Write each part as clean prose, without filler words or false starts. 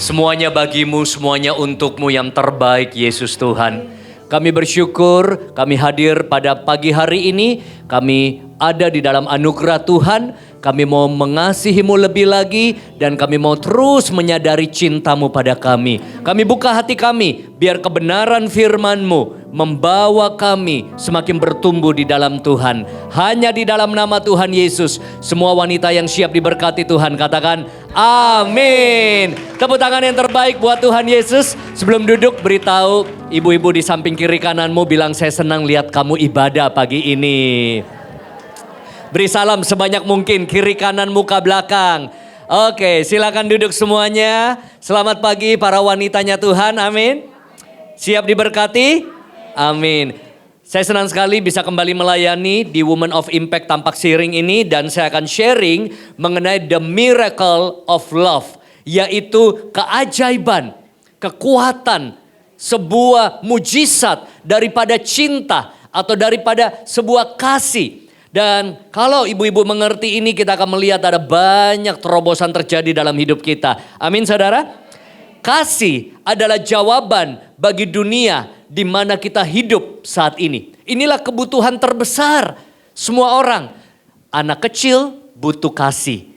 Semuanya bagimu, semuanya untukmu yang terbaik Yesus Tuhan. Kami bersyukur, kami hadir pada pagi hari ini, kami ada di dalam anugerah Tuhan, kami mau mengasihimu lebih lagi, dan kami mau terus menyadari cintamu pada kami. Kami buka hati kami, biar kebenaran firman-Mu membawa kami semakin bertumbuh di dalam Tuhan. Hanya di dalam nama Tuhan Yesus, semua wanita yang siap diberkati Tuhan, katakan amin. Tepuk tangan yang terbaik buat Tuhan Yesus. Sebelum duduk, beritahu ibu-ibu di samping kiri kananmu, bilang saya senang lihat kamu ibadah pagi ini. Beri salam sebanyak mungkin, kiri kanan muka belakang. Oke, silakan duduk semuanya. Selamat pagi para wanitanya Tuhan, amin. Siap diberkati? Amin. Saya senang sekali bisa kembali melayani di Women of Impact Tampak Siring ini. Dan saya akan sharing mengenai the miracle of love. Yaitu keajaiban, kekuatan, sebuah mujizat daripada cinta atau daripada sebuah kasih. Dan kalau ibu-ibu mengerti ini, kita akan melihat ada banyak terobosan terjadi dalam hidup kita. Amin saudara. Kasih adalah jawaban bagi dunia di mana kita hidup saat ini. Inilah kebutuhan terbesar semua orang. Anak kecil butuh kasih.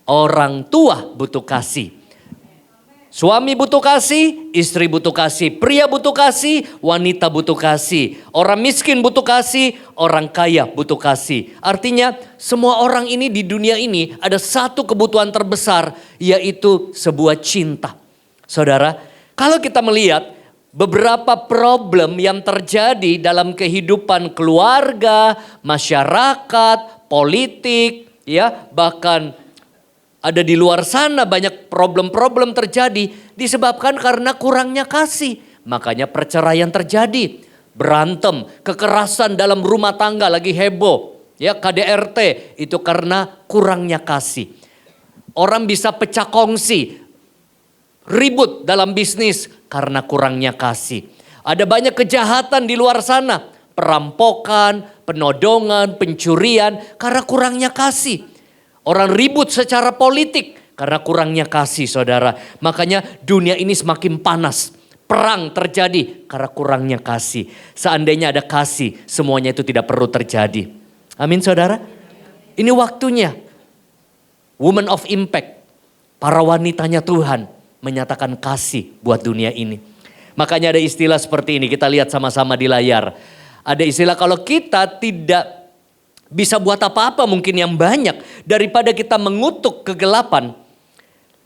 Orang tua butuh kasih. Suami butuh kasih, istri butuh kasih, pria butuh kasih, wanita butuh kasih. Orang miskin butuh kasih, orang kaya butuh kasih. Artinya semua orang ini di dunia ini ada satu kebutuhan terbesar, yaitu sebuah cinta. Saudara, kalau kita melihat beberapa problem yang terjadi dalam kehidupan keluarga, masyarakat, politik, ya bahkan ada di luar sana banyak problem-problem terjadi disebabkan karena kurangnya kasih. Makanya perceraian terjadi, berantem, kekerasan dalam rumah tangga lagi heboh. Ya KDRT itu karena kurangnya kasih. Orang bisa pecah kongsi, ribut dalam bisnis karena kurangnya kasih. Ada banyak kejahatan di luar sana, perampokan, penodongan, pencurian karena kurangnya kasih. Orang ribut secara politik karena kurangnya kasih saudara. Makanya dunia ini semakin panas. Perang terjadi karena kurangnya kasih. Seandainya ada kasih, semuanya itu tidak perlu terjadi. Amin saudara. Ini waktunya Women of Impact, para wanitanya Tuhan menyatakan kasih buat dunia ini. Makanya ada istilah seperti ini, kita lihat sama-sama di layar. Ada istilah kalau kita tidak bisa buat apa-apa mungkin yang banyak daripada kita mengutuk kegelapan.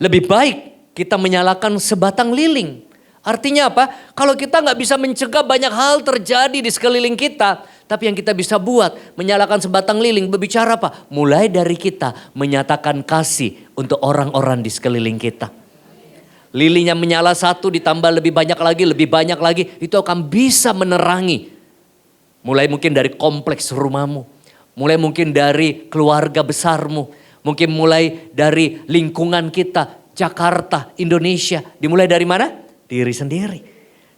Lebih baik kita menyalakan sebatang lilin. Artinya apa? Kalau kita nggak bisa mencegah banyak hal terjadi di sekeliling kita. Tapi yang kita bisa buat menyalakan sebatang lilin. Berbicara apa? Mulai dari kita menyatakan kasih untuk orang-orang di sekeliling kita. Lilinnya menyala satu ditambah lebih banyak lagi. Itu akan bisa menerangi. Mulai mungkin dari kompleks rumahmu. Mulai mungkin dari keluarga besarmu. Mungkin mulai dari lingkungan kita. Jakarta, Indonesia. Dimulai dari mana? Diri sendiri.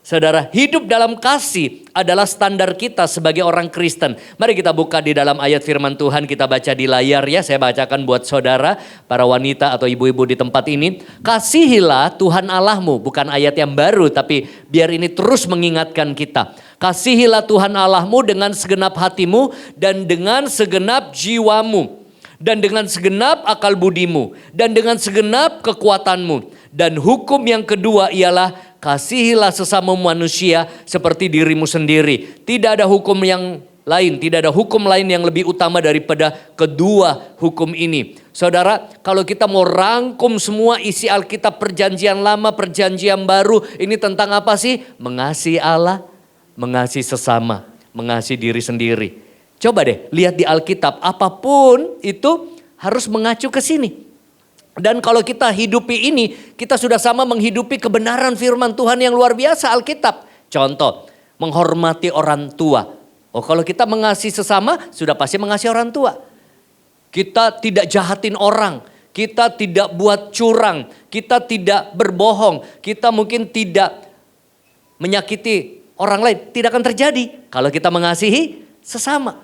Saudara, hidup dalam kasih adalah standar kita sebagai orang Kristen. Mari kita buka di dalam ayat firman Tuhan. Kita baca di layar ya. Saya bacakan buat saudara, para wanita atau ibu-ibu di tempat ini. Kasihilah Tuhan Allahmu. Bukan ayat yang baru, tapi biar ini terus mengingatkan kita. Kasihilah Tuhan Allahmu dengan segenap hatimu dan dengan segenap jiwamu. Dan dengan segenap akal budimu. Dan dengan segenap kekuatanmu. Dan hukum yang kedua ialah kasihilah sesama manusia seperti dirimu sendiri. Tidak ada hukum yang lain. Tidak ada hukum lain yang lebih utama daripada kedua hukum ini. Saudara, kalau kita mau rangkum semua isi Alkitab perjanjian lama, perjanjian baru. Ini tentang apa sih? Mengasihi Allah. Mengasihi sesama, mengasihi diri sendiri. Coba deh lihat di Alkitab, apapun itu harus mengacu ke sini. Dan kalau kita hidupi ini, kita sudah sama menghidupi kebenaran firman Tuhan yang luar biasa Alkitab. Contoh, menghormati orang tua. Oh, kalau kita mengasihi sesama, sudah pasti mengasihi orang tua. Kita tidak jahatin orang, kita tidak buat curang, kita tidak berbohong, kita mungkin tidak menyakiti orang lain. Tidak akan terjadi kalau kita mengasihi sesama.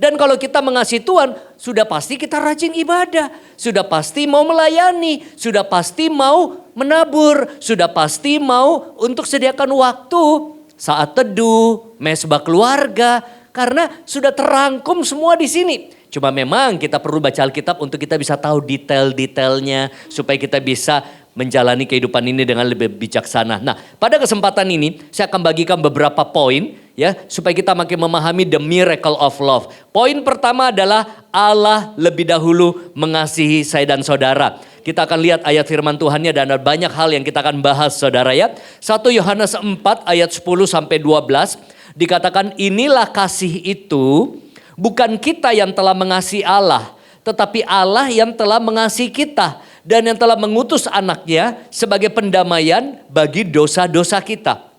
Dan kalau kita mengasihi Tuhan, sudah pasti kita rajin ibadah. Sudah pasti mau melayani. Sudah pasti mau menabur. Sudah pasti mau untuk sediakan waktu. Saat teduh, mesbah keluarga. Karena sudah terangkum semua di sini. Cuma memang kita perlu baca Alkitab untuk kita bisa tahu detail-detailnya. Supaya kita bisa menjalani kehidupan ini dengan lebih bijaksana. Nah, pada kesempatan ini saya akan bagikan beberapa poin ya supaya kita makin memahami the miracle of love. Poin pertama adalah Allah lebih dahulu mengasihi saya dan saudara. Kita akan lihat ayat firman Tuhannya dan ada banyak hal yang kita akan bahas saudara ya. 1 Yohanes 4 ayat 10 sampai 12 dikatakan inilah kasih itu bukan kita yang telah mengasihi Allah, tetapi Allah yang telah mengasihi kita. Dan yang telah mengutus anaknya sebagai pendamaian bagi dosa-dosa kita.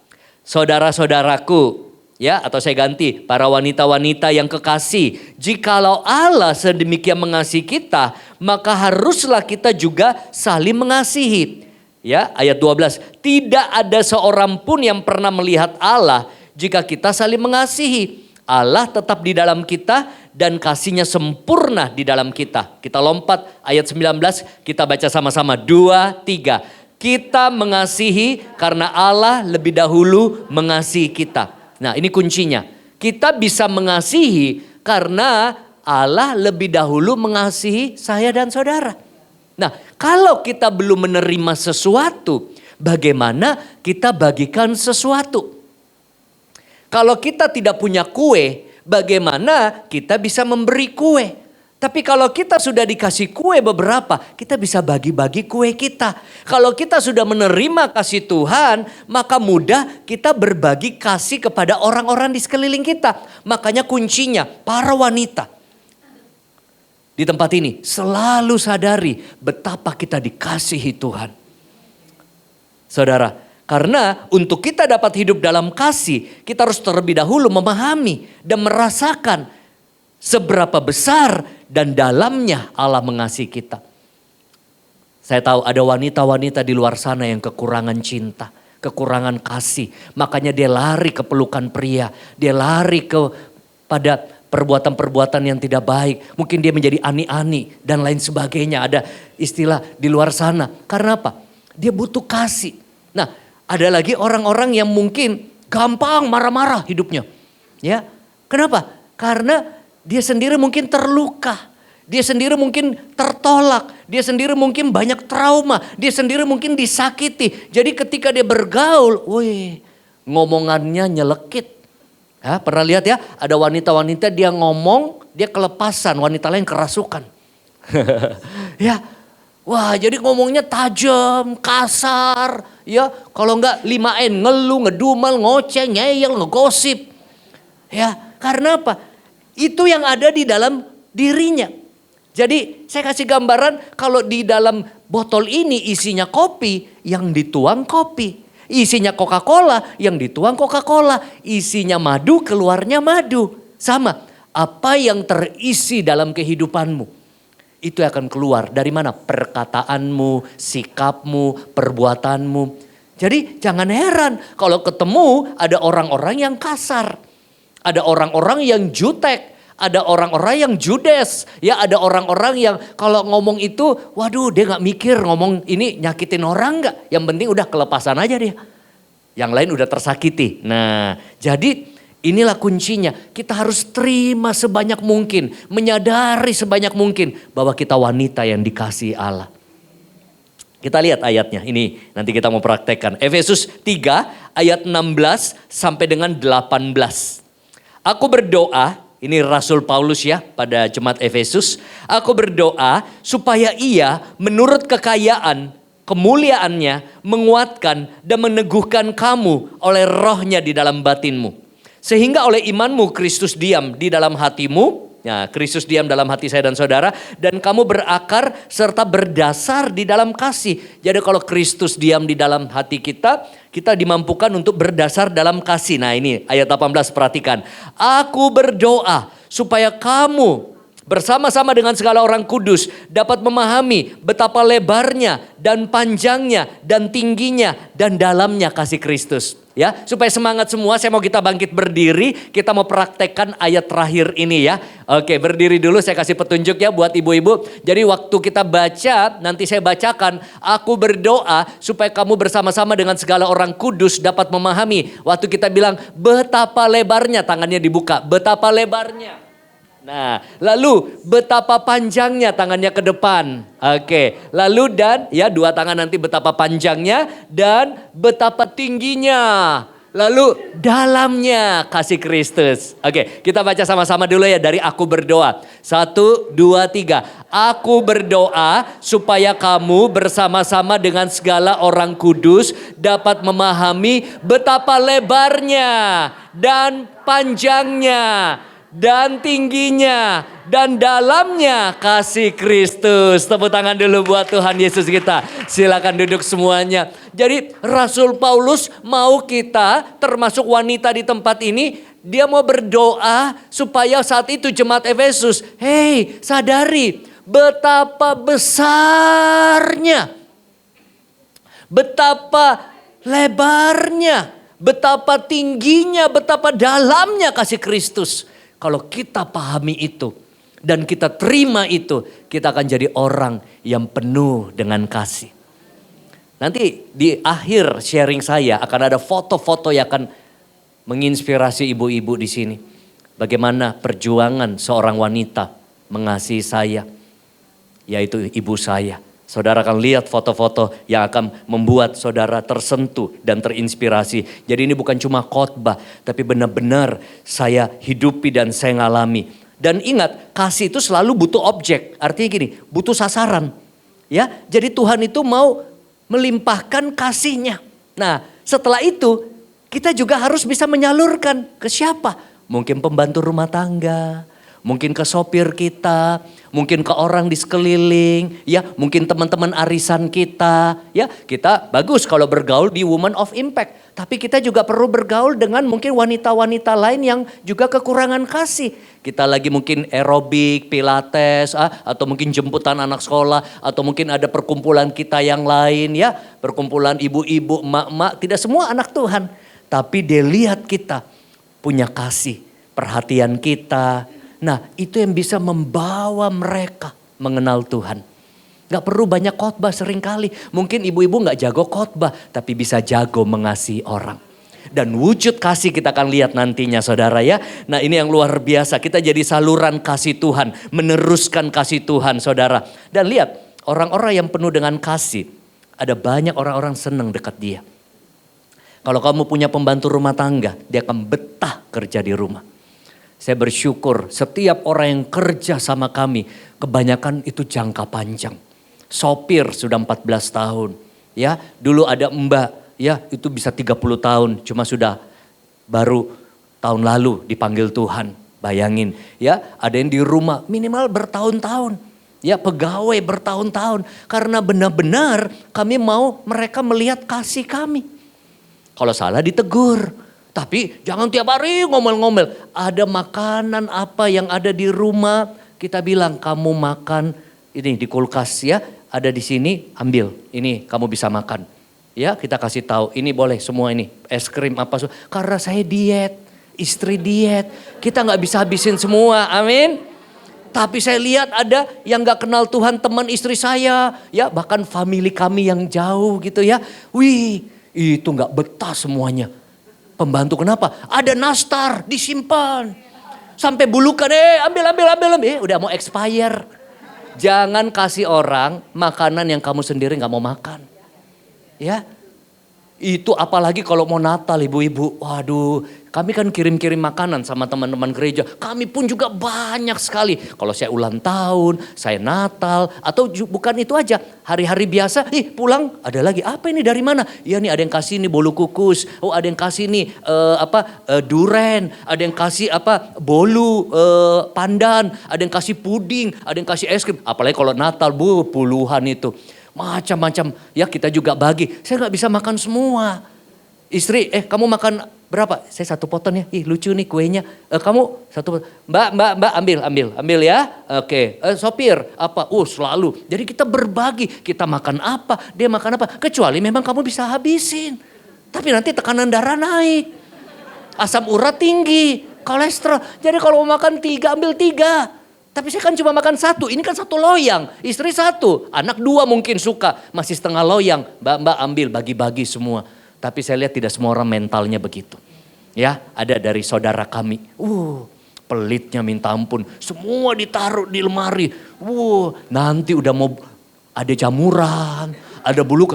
Saudara-saudaraku, ya atau saya ganti, para wanita-wanita yang kekasih. Jikalau Allah sedemikian mengasihi kita, maka haruslah kita juga saling mengasihi. Ya, ayat 12. Tidak ada seorang pun yang pernah melihat Allah jika kita saling mengasihi. Allah tetap di dalam kita dan kasihnya sempurna di dalam kita. Kita lompat ayat 19, kita baca sama-sama 2, 3. Kita mengasihi karena Allah lebih dahulu mengasihi kita. Nah ini kuncinya. Kita bisa mengasihi karena Allah lebih dahulu mengasihi saya dan saudara. Nah kalau kita belum menerima sesuatu, bagaimana kita bagikan sesuatu? Kalau kita tidak punya kue, bagaimana kita bisa memberi kue? Tapi kalau kita sudah dikasih kue beberapa, kita bisa bagi-bagi kue kita. Kalau kita sudah menerima kasih Tuhan, maka mudah kita berbagi kasih kepada orang-orang di sekeliling kita. Makanya kuncinya, para wanita di tempat ini selalu sadari betapa kita dikasihi Tuhan. Saudara, karena untuk kita dapat hidup dalam kasih, kita harus terlebih dahulu memahami dan merasakan seberapa besar dan dalamnya Allah mengasihi kita. Saya tahu ada wanita-wanita di luar sana yang kekurangan cinta, kekurangan kasih. Makanya dia lari ke pelukan pria, dia lari pada perbuatan-perbuatan yang tidak baik. Mungkin dia menjadi ani-ani dan lain sebagainya. Ada istilah di luar sana. Karena apa? Dia butuh kasih. Nah, ada lagi orang-orang yang mungkin gampang marah-marah hidupnya. Ya, kenapa? Karena dia sendiri mungkin terluka. Dia sendiri mungkin tertolak. Dia sendiri mungkin banyak trauma. Dia sendiri mungkin disakiti. Jadi ketika dia bergaul, wih, ngomongannya nyelekit. Ya, pernah lihat ya, ada wanita-wanita dia ngomong, dia kelepasan, wanita lain kerasukan. Ya, wah jadi ngomongnya tajam, kasar, ya kalau enggak 5N, ngeluh, ngedumel, ngoceh, ngeyel, ngegosip. Ya, karena apa? Itu yang ada di dalam dirinya. Jadi saya kasih gambaran kalau di dalam botol ini isinya kopi, yang dituang kopi. Isinya Coca-Cola, yang dituang Coca-Cola. Isinya madu, keluarnya madu. Sama, apa yang terisi dalam kehidupanmu, itu akan keluar. Dari mana? Perkataanmu, sikapmu, perbuatanmu. Jadi jangan heran kalau ketemu ada orang-orang yang kasar. Ada orang-orang yang jutek. Ada orang-orang yang judes. Ya ada orang-orang yang kalau ngomong itu, waduh dia gak mikir ngomong ini nyakitin orang gak. Yang penting udah kelepasan aja dia. Yang lain udah tersakiti. Nah jadi inilah kuncinya. Kita harus terima sebanyak mungkin. Menyadari sebanyak mungkin bahwa kita wanita yang dikasihi Allah. Kita lihat ayatnya. Ini nanti kita mau praktekkan. Efesus 3 ayat 16 sampai dengan 18. Aku berdoa, ini Rasul Paulus ya pada jemaat Efesus. Aku berdoa supaya ia menurut kekayaan kemuliaannya menguatkan dan meneguhkan kamu oleh rohnya di dalam batinmu. Sehingga oleh imanmu Kristus diam di dalam hatimu. Ya, Kristus diam dalam hati saya dan saudara. Dan kamu berakar serta berdasar di dalam kasih. Jadi kalau Kristus diam di dalam hati kita, kita dimampukan untuk berdasar dalam kasih. Nah ini ayat 18 perhatikan. Aku berdoa supaya kamu bersama-sama dengan segala orang kudus dapat memahami betapa lebarnya dan panjangnya dan tingginya dan dalamnya kasih Kristus. Ya, supaya semangat semua, saya mau kita bangkit berdiri, kita mau praktekkan ayat terakhir ini ya. Oke, berdiri dulu, saya kasih petunjuk ya buat ibu-ibu. Jadi waktu kita baca, nanti saya bacakan, aku berdoa supaya kamu bersama-sama dengan segala orang kudus dapat memahami. Waktu kita bilang betapa lebarnya, tangannya dibuka, betapa lebarnya. Nah, lalu betapa panjangnya, tangannya ke depan. Oke, lalu dan ya dua tangan nanti betapa panjangnya dan betapa tingginya. Lalu dalamnya kasih Kristus. Oke, kita baca sama-sama dulu ya dari aku berdoa. 1, 2, 3. Aku berdoa supaya kamu bersama-sama dengan segala orang kudus dapat memahami betapa lebarnya dan panjangnya dan tingginya dan dalamnya kasih Kristus. Tepuk tangan dulu buat Tuhan Yesus kita. Silakan duduk semuanya. Jadi Rasul Paulus mau kita termasuk wanita di tempat ini, dia mau berdoa supaya saat itu jemaat Efesus, hey sadari betapa besarnya, betapa lebarnya, betapa tingginya, betapa dalamnya kasih Kristus. Kalau kita pahami itu dan kita terima itu, kita akan jadi orang yang penuh dengan kasih. Nanti di akhir sharing saya akan ada foto-foto yang akan menginspirasi ibu-ibu di sini. Bagaimana perjuangan seorang wanita mengasihi saya, yaitu ibu saya. Saudara akan lihat foto-foto yang akan membuat saudara tersentuh dan terinspirasi. Jadi ini bukan cuma khotbah, tapi benar-benar saya hidupi dan saya ngalami. Dan ingat, kasih itu selalu butuh objek. Artinya gini, butuh sasaran. Ya, jadi Tuhan itu mau melimpahkan kasihnya. Nah, setelah itu kita juga harus bisa menyalurkan ke siapa? Mungkin pembantu rumah tangga, mungkin ke sopir kita, mungkin ke orang di sekeliling, ya, mungkin teman-teman arisan kita, ya. Kita bagus kalau bergaul di Woman of Impact, tapi kita juga perlu bergaul dengan mungkin wanita-wanita lain yang juga kekurangan kasih. Kita lagi mungkin aerobik, pilates, atau mungkin jemputan anak sekolah, atau mungkin ada perkumpulan kita yang lain, ya, perkumpulan ibu-ibu, emak-emak, tidak semua anak Tuhan, tapi dia lihat kita punya kasih, perhatian kita. Nah, itu yang bisa membawa mereka mengenal Tuhan. Gak perlu banyak khotbah seringkali. Mungkin ibu-ibu gak jago khotbah, tapi bisa jago mengasihi orang. Dan wujud kasih kita akan lihat nantinya saudara ya. Nah, ini yang luar biasa. Kita jadi saluran kasih Tuhan, meneruskan kasih Tuhan saudara. Dan lihat, orang-orang yang penuh dengan kasih, ada banyak orang-orang senang dekat dia. Kalau kamu punya pembantu rumah tangga, dia akan betah kerja di rumah. Saya bersyukur setiap orang yang kerja sama kami, kebanyakan itu jangka panjang. Sopir sudah 14 tahun. Ya, dulu ada mbak, ya itu bisa 30 tahun. Cuma sudah baru tahun lalu dipanggil Tuhan. Bayangin, ya ada yang di rumah minimal bertahun-tahun. Ya pegawai bertahun-tahun. Karena benar-benar kami mau mereka melihat kasih kami. Kalau salah ditegur. Tapi jangan tiap hari ngomel-ngomel. Ada makanan apa yang ada di rumah. Kita bilang kamu makan ini di kulkas ya. Ada di sini ambil. Ini kamu bisa makan. Ya kita kasih tahu ini boleh semua ini. Es krim apa. Karena saya diet. Istri diet. Kita gak bisa habisin semua. Amin. Tapi saya lihat ada yang gak kenal Tuhan teman istri saya. Ya bahkan family kami yang jauh gitu ya. Wih itu gak betah semuanya. Pembantu kenapa? Ada nastar disimpan. Sampai bulukan ambil. Udah mau expire. Jangan kasih orang makanan yang kamu sendiri gak mau makan. Ya. Itu apalagi kalau mau Natal ibu-ibu. Waduh kami kan kirim-kirim makanan sama teman-teman gereja. Kami pun juga banyak sekali. Kalau saya ulang tahun, saya Natal. Atau bukan itu aja. Hari-hari biasa, pulang ada lagi. Apa ini dari mana? Ya nih ada yang kasih nih bolu kukus. Oh ada yang kasih nih duren. Ada yang kasih bolu pandan. Ada yang kasih puding. Ada yang kasih es krim. Apalagi kalau Natal puluhan itu. Macam-macam ya kita juga bagi. Saya gak bisa makan semua. Istri kamu makan berapa? Saya 1 potong ya. Lucu nih kuenya. Kamu 1 potong. Mbak ambil ya. Oke. Sopir apa? Selalu. Jadi kita berbagi. Kita makan apa? Dia makan apa? Kecuali memang kamu bisa habisin. Tapi nanti tekanan darah naik. Asam urat tinggi, kolesterol. Jadi kalau mau makan 3, ambil 3. Tapi saya kan cuma makan 1, ini kan 1 loyang. Istri 1, anak 2 mungkin suka. Masih setengah loyang, mbak ambil, bagi-bagi semua. Tapi saya lihat tidak semua orang mentalnya begitu. Ya, ada dari saudara kami. Pelitnya minta ampun. Semua ditaruh di lemari. Nanti udah mau ada jamuran, ada bulu.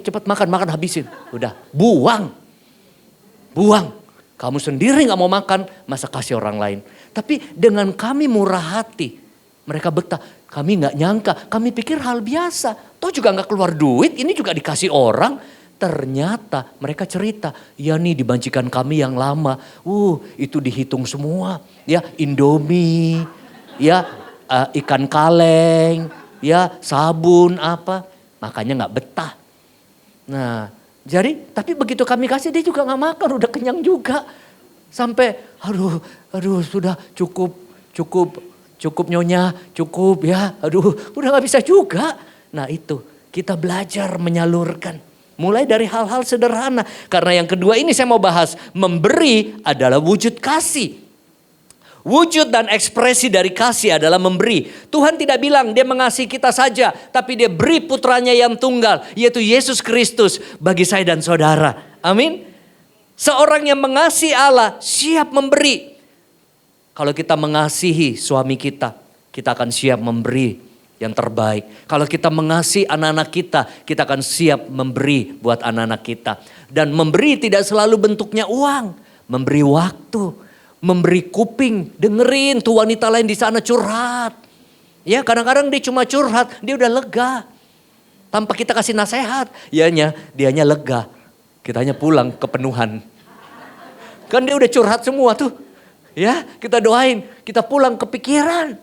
Cepat makan habisin. Udah, buang. Kamu sendiri gak mau makan, masa kasih orang lain. Tapi dengan kami murah hati, mereka betah. Kami gak nyangka, kami pikir hal biasa. Toh juga gak keluar duit, ini juga dikasih orang. Ternyata mereka cerita, ya nih dibancikan kami yang lama. Itu dihitung semua. Ya Indomie, ya ikan kaleng, ya sabun apa. Makanya gak betah. Nah jadi tapi begitu kami kasih dia juga gak makan, udah kenyang juga. Sampai aduh sudah cukup nyonya, cukup ya. Udah gak bisa juga. Nah itu kita belajar menyalurkan. Mulai dari hal-hal sederhana. Karena yang kedua ini saya mau bahas, memberi adalah wujud kasih. Wujud dan ekspresi dari kasih adalah memberi. Tuhan tidak bilang dia mengasihi kita saja, tapi dia beri putranya yang tunggal, yaitu Yesus Kristus bagi saya dan saudara. Amin. Seorang yang mengasihi Allah siap memberi. Kalau kita mengasihi suami kita akan siap memberi yang terbaik. Kalau kita mengasihi anak-anak kita akan siap memberi buat anak-anak kita. Dan memberi tidak selalu bentuknya uang, memberi waktu. Memberi kuping, dengerin tuh wanita lain di sana curhat. Ya kadang-kadang dia cuma curhat, dia udah lega. Tanpa kita kasih nasihat, dianya lega. Kitanya pulang kepenuhan. Kan dia udah curhat semua tuh. Ya kita doain, kita pulang kepikiran.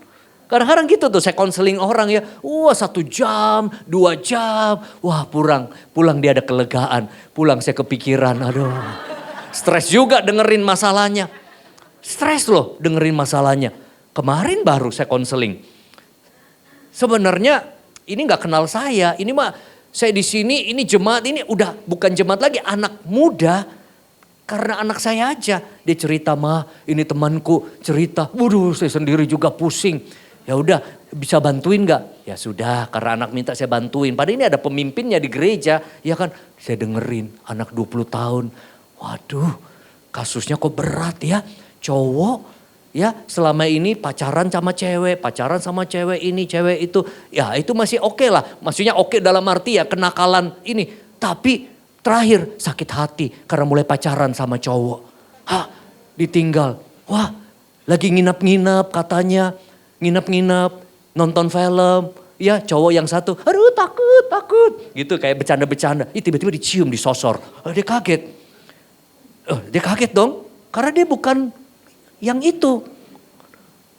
Kadang-kadang gitu tuh saya konseling orang ya. 1 jam, 2 jam. Wah pulang dia ada kelegaan. Pulang saya kepikiran, aduh. Stres juga dengerin masalahnya. Stres loh dengerin masalahnya. Kemarin baru saya konseling. Sebenarnya ini gak kenal saya. Ini mah saya di sini, ini jemaat ini udah bukan jemaat lagi, anak muda. Karena anak saya aja. Dia cerita, ini temanku cerita. Waduh saya sendiri juga pusing. Ya udah bisa bantuin gak? Ya sudah karena anak minta saya bantuin. Padahal ini ada pemimpinnya di gereja. Ya kan saya dengerin anak 20 tahun. Waduh kasusnya kok berat ya. Cowok ya selama ini pacaran sama cewek ini, cewek itu. Ya itu masih oke lah. Maksudnya oke dalam arti ya kenakalan ini. Tapi terakhir sakit hati karena mulai pacaran sama cowok. Ditinggal. Wah lagi nginap-nginap katanya. Nginap-nginap nonton film. Ya cowok yang satu, aduh takut. Gitu kayak bercanda-bercanda. Tiba-tiba dicium disosor. Dia kaget. Dia kaget dong. Karena dia bukan yang itu.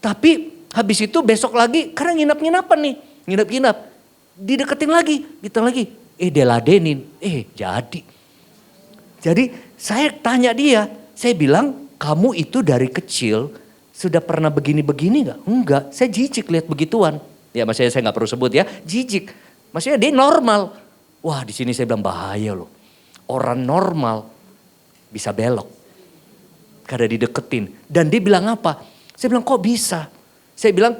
Tapi habis itu besok lagi karena nginap-nginapan nih. Nginap-nginap. Dideketin lagi. Gitu lagi. Dia ladenin. Jadi. Jadi saya tanya dia. Saya bilang kamu itu dari kecil sudah pernah begini-begini gak? Enggak. Saya jijik lihat begituan. Ya maksudnya saya gak perlu sebut ya. Jijik. Maksudnya dia normal. Wah di sini saya bilang bahaya loh. Orang normal bisa belok. Karena dideketin. Dan dia bilang apa? Saya bilang kok bisa? Saya bilang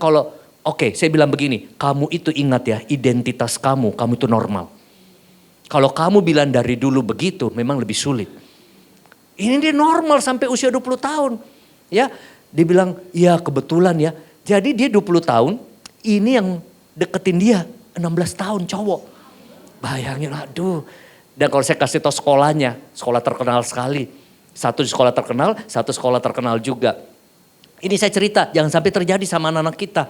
saya bilang begini. Kamu itu ingat ya identitas kamu itu normal. Kalau kamu bilang dari dulu begitu memang lebih sulit. Ini dia normal sampai usia 20 tahun. Ya, dia bilang ya kebetulan ya. Jadi dia 20 tahun ini yang deketin dia 16 tahun cowok. Bayangin aduh. Dan kalau saya kasih tahu sekolahnya, sekolah terkenal sekali. Satu di sekolah terkenal, satu sekolah terkenal juga. Ini saya cerita, jangan sampai terjadi sama anak-anak kita.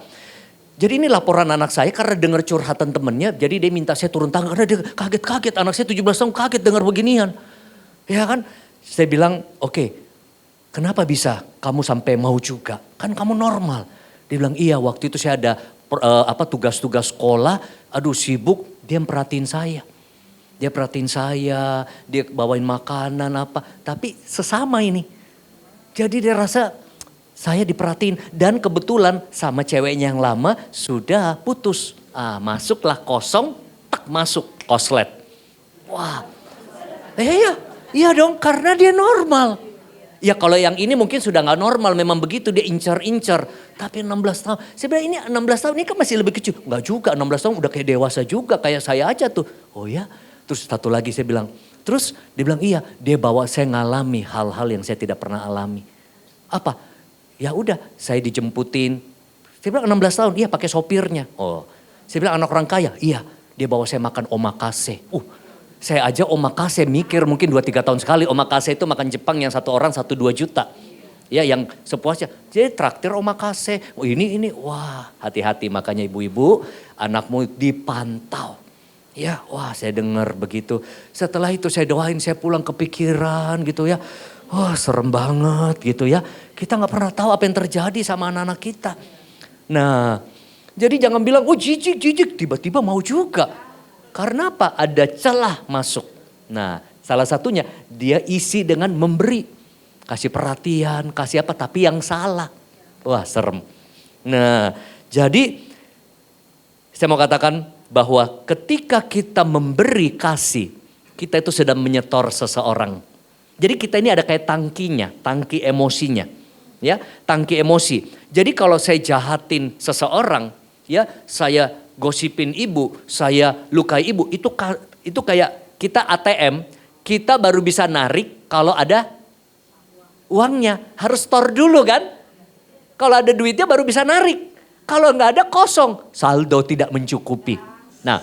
Jadi ini laporan anak saya karena dengar curhatan temennya. Jadi dia minta saya turun tangan, karena dia kaget-kaget. Anak saya 17 tahun kaget dengar beginian. Ya kan, saya bilang oke, kenapa bisa kamu sampai mau juga? Kan kamu normal. Dia bilang iya waktu itu saya ada tugas-tugas sekolah, aduh sibuk, dia perhatiin saya. Dia perhatiin saya, dia bawain makanan apa. Tapi sesama ini. Jadi dia rasa saya diperhatiin. Dan kebetulan sama ceweknya yang lama sudah putus. Masuklah kosong, tak masuk koslet. Wah Iya dong, karena dia normal. Ya kalau yang ini mungkin sudah gak normal, memang begitu dia incar-incar. Tapi 16 tahun, saya bilang ini 16 tahun ini kan masih lebih kecil. Enggak juga, 16 tahun udah kayak dewasa juga, kayak saya aja tuh. Oh ya, terus satu lagi saya bilang, terus dia bilang iya, dia bawa saya ngalami hal-hal yang saya tidak pernah alami. Apa? Ya udah, saya dijemputin. Saya bilang 16 tahun, iya pakai sopirnya. Oh, saya bilang anak orang kaya, iya. Dia bawa saya makan omakase. Saya aja omakase mikir mungkin 2-3 tahun sekali. Omakase itu makan Jepang yang satu orang 1-2 juta. Ya yang sepuasnya. Jadi traktir omakase. Ini wah hati-hati makanya ibu-ibu anakmu dipantau. Ya wah saya dengar begitu. Setelah itu saya doain saya pulang kepikiran gitu ya. Wah serem banget gitu ya. Kita gak pernah tahu apa yang terjadi sama anak-anak kita. Nah jadi jangan bilang jijik tiba-tiba mau juga. Karena apa? Ada celah masuk. Nah salah satunya dia isi dengan memberi. Kasih perhatian, kasih apa tapi yang salah. Wah serem. Nah jadi saya mau katakan bahwa ketika kita memberi kasih. Kita itu sedang menyetor seseorang. Jadi kita ini ada kayak tangkinya, tangki emosinya. Ya, tangki emosi. Jadi kalau saya jahatin seseorang, ya saya gosipin ibu, saya lukai ibu, itu kayak kita ATM, kita baru bisa narik kalau ada uangnya. Harus store dulu kan? Kalau ada duitnya baru bisa narik. Kalau nggak ada kosong, saldo tidak mencukupi. Nah,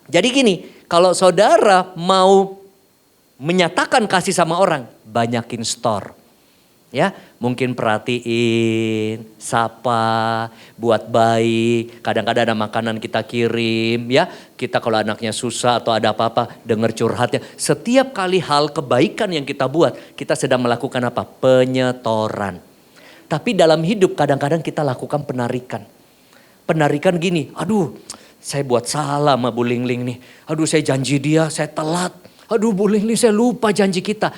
jadi gini, kalau saudara mau menyatakan kasih sama orang, banyakin store. Ya, mungkin perhatiin, sapa, buat baik. Kadang-kadang ada makanan kita kirim ya. Kita kalau anaknya susah atau ada apa-apa, dengar curhatnya. Setiap kali hal kebaikan yang kita buat, kita sedang melakukan apa? Penyetoran. Tapi dalam hidup kadang-kadang kita lakukan penarikan. Penarikan gini, aduh saya buat salah sama Bu Lingling nih. Aduh saya janji dia, saya telat. Aduh Bu Lingling saya lupa janji kita.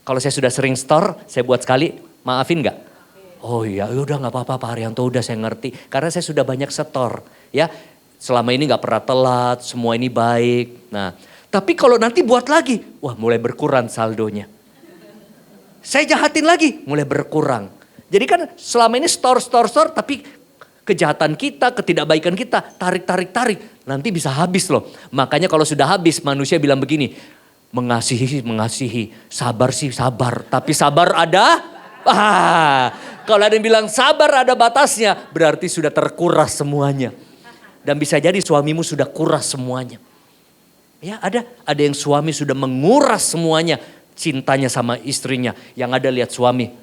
Kalau saya sudah sering store, saya buat sekali, maafin gak? Oh iya, udah gak apa-apa Pak Haryanto, udah saya ngerti. Karena saya sudah banyak setor. Ya, selama ini gak pernah telat, semua ini baik. Nah, tapi kalau nanti buat lagi, wah mulai berkurang saldonya. Saya jahatin lagi, mulai berkurang. Jadi kan selama ini store, tapi kejahatan kita, ketidakbaikan kita, tarik. Nanti bisa habis loh. Makanya kalau sudah habis, manusia bilang begini, mengasihi, sabar sih sabar. Tapi sabar ada, kalau ada yang bilang sabar ada batasnya, berarti sudah terkuras semuanya. Dan bisa jadi suamimu sudah kuras semuanya. Ya ada yang suami sudah menguras semuanya cintanya sama istrinya. Yang ada lihat suami,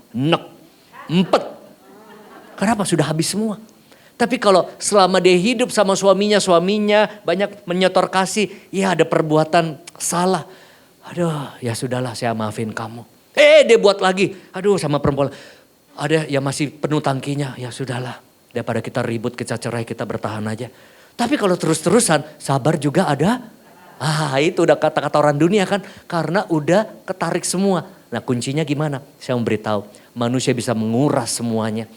empet. Kenapa? Sudah habis semua. Tapi kalau selama dia hidup sama suaminya banyak menyetor kasih, ya ada perbuatan salah. Aduh ya sudahlah saya maafin kamu. Dia buat lagi. Aduh sama perempuan. Ada yang masih penuh tangkinya. Ya sudahlah. Daripada kita ribut, kita cerai, kita bertahan aja. Tapi kalau terus-terusan sabar juga ada. Itu udah kata-kata orang dunia kan. Karena udah ketarik semua. Nah kuncinya gimana? Saya mau beritahu. Manusia bisa menguras semuanya.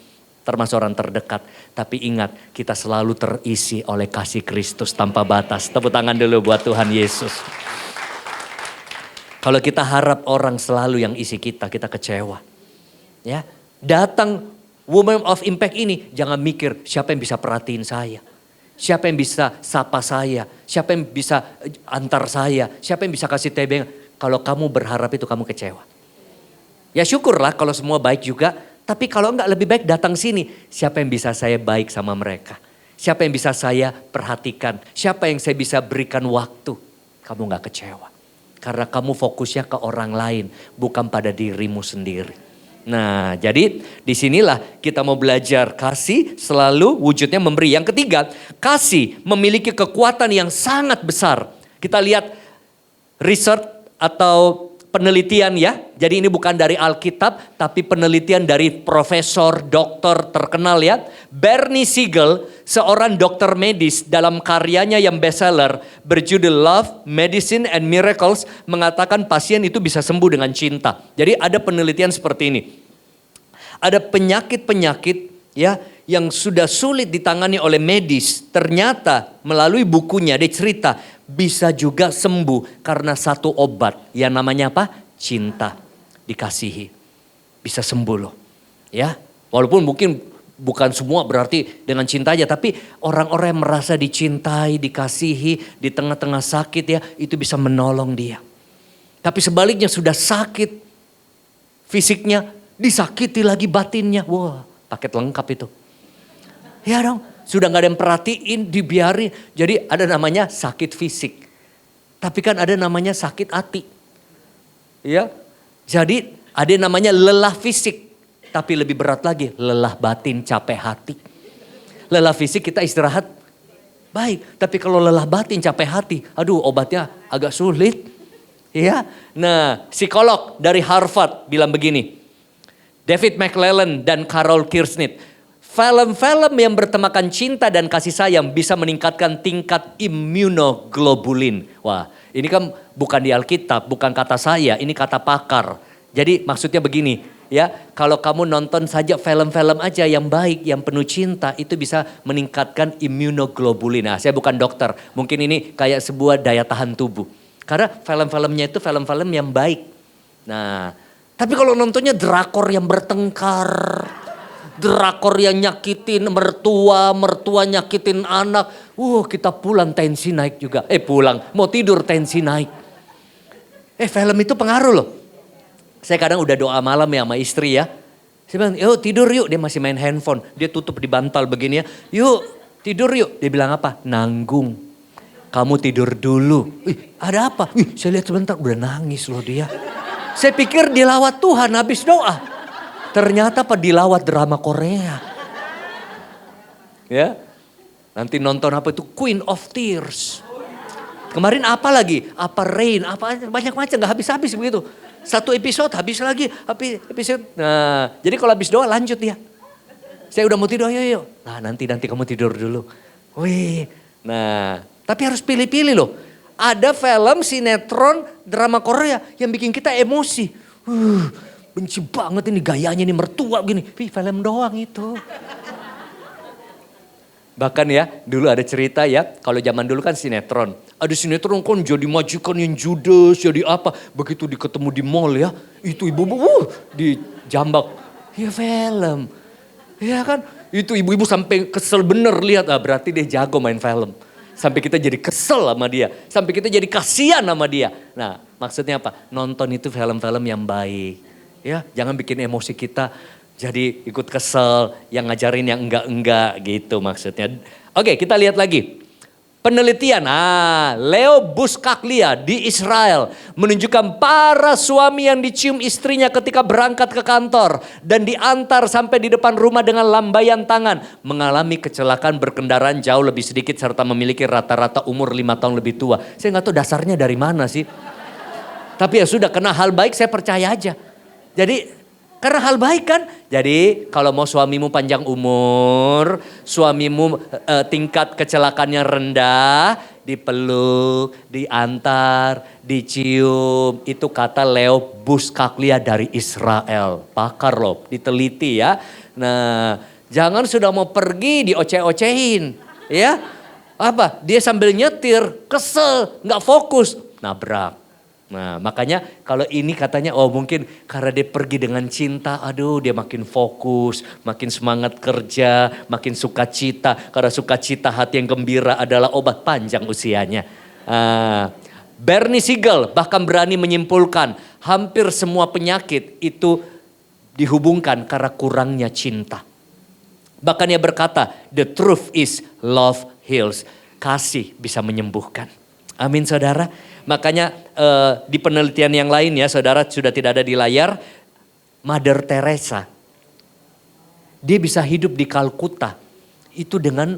Termasuk orang terdekat. Tapi ingat kita selalu terisi oleh kasih Kristus tanpa batas. Tepuk tangan dulu buat Tuhan Yesus. Kalau kita harap orang selalu yang isi kita kecewa. Ya, datang Women of Impact ini jangan mikir siapa yang bisa perhatiin saya. Siapa yang bisa sapa saya, siapa yang bisa antar saya, siapa yang bisa kasih tebeng. Kalau kamu berharap itu kamu kecewa. Ya syukurlah kalau semua baik juga, tapi kalau enggak lebih baik datang sini. Siapa yang bisa saya baik sama mereka? Siapa yang bisa saya perhatikan? Siapa yang saya bisa berikan waktu? Kamu enggak kecewa. Karena kamu fokusnya ke orang lain, bukan pada dirimu sendiri. Nah, jadi disinilah kita mau belajar kasih selalu wujudnya memberi. Yang ketiga, kasih memiliki kekuatan yang sangat besar. Kita lihat research atau penelitian ya. Jadi ini bukan dari Alkitab, tapi penelitian dari profesor, dokter terkenal ya. Bernie Siegel, seorang dokter medis dalam karyanya yang bestseller berjudul Love, Medicine and Miracles mengatakan pasien itu bisa sembuh dengan cinta. Jadi ada penelitian seperti ini. Ada penyakit-penyakit ya yang sudah sulit ditangani oleh medis, ternyata melalui bukunya dia cerita bisa juga sembuh karena satu obat yang namanya apa? Cinta. Dikasihi. Bisa sembuh loh. Ya, walaupun mungkin bukan semua berarti dengan cinta aja, tapi orang-orang yang merasa dicintai, dikasihi di tengah-tengah sakit ya, itu bisa menolong dia. Tapi sebaliknya sudah sakit fisiknya, disakiti lagi batinnya. Wah, paket lengkap itu. Ya dong, sudah gak ada yang perhatiin, dibiarin. Jadi ada namanya sakit fisik. Tapi kan ada namanya sakit hati. Ya, jadi ada yang namanya lelah fisik. Tapi lebih berat lagi, lelah batin, capek hati. Lelah fisik kita istirahat, baik. Tapi kalau lelah batin, capek hati, aduh obatnya agak sulit. Ya, nah psikolog dari Harvard bilang begini. David McClellan dan Carol Kirsnit. Film-film yang bertemakan cinta dan kasih sayang bisa meningkatkan tingkat immunoglobulin. Wah, ini kan bukan di Alkitab, bukan kata saya, ini kata pakar. Jadi maksudnya begini, ya, kalau kamu nonton saja film-film aja yang baik, yang penuh cinta, itu bisa meningkatkan immunoglobulin. Nah, saya bukan dokter, mungkin ini kayak sebuah daya tahan tubuh. Karena film-filmnya itu film-film yang baik. Nah, tapi kalau nontonnya drakor yang bertengkar, drakor yang nyakitin mertua, mertua nyakitin anak. Kita pulang tensi naik juga. Mau tidur tensi naik. Film itu pengaruh loh. Saya kadang udah doa malam ya sama istri ya. Saya bilang, yuk tidur yuk. Dia masih main handphone. Dia tutup di bantal begini ya. Yuk tidur yuk. Dia bilang apa? Nanggung. Kamu tidur dulu. Ada apa? Saya lihat sebentar udah nangis loh dia. Saya pikir dilawat Tuhan habis doa. Ternyata dilawat drama Korea. Ya. Nanti nonton apa itu Queen of Tears. Kemarin apa lagi? Apa Rain, apa banyak macam gak habis-habis begitu. Satu episode habis lagi, episode. Nah, jadi kalau habis doa lanjut ya. Saya udah mau tidur, yuk. Nah, nanti kamu tidur dulu. Nah, tapi harus pilih-pilih loh. Ada film, sinetron, drama Korea yang bikin kita emosi. Benci banget ini gayanya nih mertua begini. Film doang itu. Bahkan ya dulu ada cerita ya, kalau zaman dulu kan sinetron. Ada sinetron kan jadi majikan yang judes, jadi apa. Begitu ketemu di mall ya, itu ibu-ibu dijambak. Ya film. Ya kan, itu ibu-ibu sampai kesel bener lihat. Berarti dia jago main film. Sampai kita jadi kesel sama dia. Sampai kita jadi kasihan sama dia. Nah maksudnya apa? Nonton itu film-film yang baik. Ya, jangan bikin emosi kita jadi ikut kesel, yang ngajarin yang enggak-enggak gitu maksudnya. Oke, kita lihat lagi. Penelitian, Leo Buscaglia di Israel menunjukkan para suami yang dicium istrinya ketika berangkat ke kantor dan diantar sampai di depan rumah dengan lambaian tangan mengalami kecelakaan berkendaraan jauh lebih sedikit serta memiliki rata-rata umur 5 tahun lebih tua. Saya nggak tahu dasarnya dari mana sih. Tapi ya sudah, kena hal baik saya percaya aja. Jadi karena hal baik kan. Jadi kalau mau suamimu panjang umur, suamimu tingkat kecelakaannya rendah, dipeluk, diantar, dicium. Itu kata Leo Buscaglia dari Israel. Pakar loh, diteliti ya. Nah, jangan sudah mau pergi dioceh-ocehin. Ya, apa? Dia sambil nyetir, kesel, gak fokus, nabrak. Nah makanya kalau ini katanya mungkin karena dia pergi dengan cinta, aduh dia makin fokus, makin semangat kerja, makin sukacita. Karena sukacita hati yang gembira adalah obat panjang usianya. Bernie Siegel bahkan berani menyimpulkan hampir semua penyakit itu dihubungkan karena kurangnya cinta. Bahkan dia berkata, the truth is love heals. Kasih bisa menyembuhkan. Amin saudara. Makanya di penelitian yang lain ya saudara sudah tidak ada di layar. Mother Teresa. Dia bisa hidup di Kalkuta. Itu dengan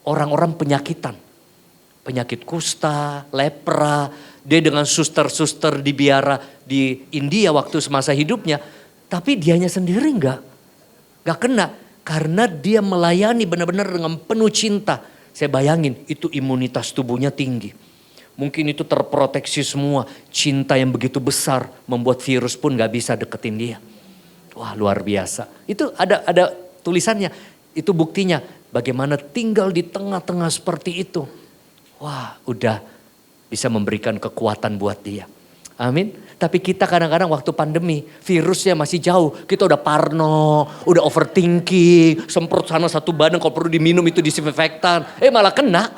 orang-orang penyakitan. Penyakit kusta, lepra. Dia dengan suster-suster di biara di India waktu semasa hidupnya. Tapi dianya sendiri enggak kena. Karena dia melayani benar-benar dengan penuh cinta. Saya bayangin itu imunitas tubuhnya tinggi. Mungkin itu terproteksi semua. Cinta yang begitu besar membuat virus pun gak bisa deketin dia. Wah luar biasa. Itu ada tulisannya. Itu buktinya bagaimana tinggal di tengah-tengah seperti itu. Wah, udah bisa memberikan kekuatan buat dia. Amin. Tapi kita kadang-kadang waktu pandemi, virusnya masih jauh. Kita udah parno, udah overthinking, semprot sana satu badan, kalau perlu diminum itu disinfektan. Malah kena.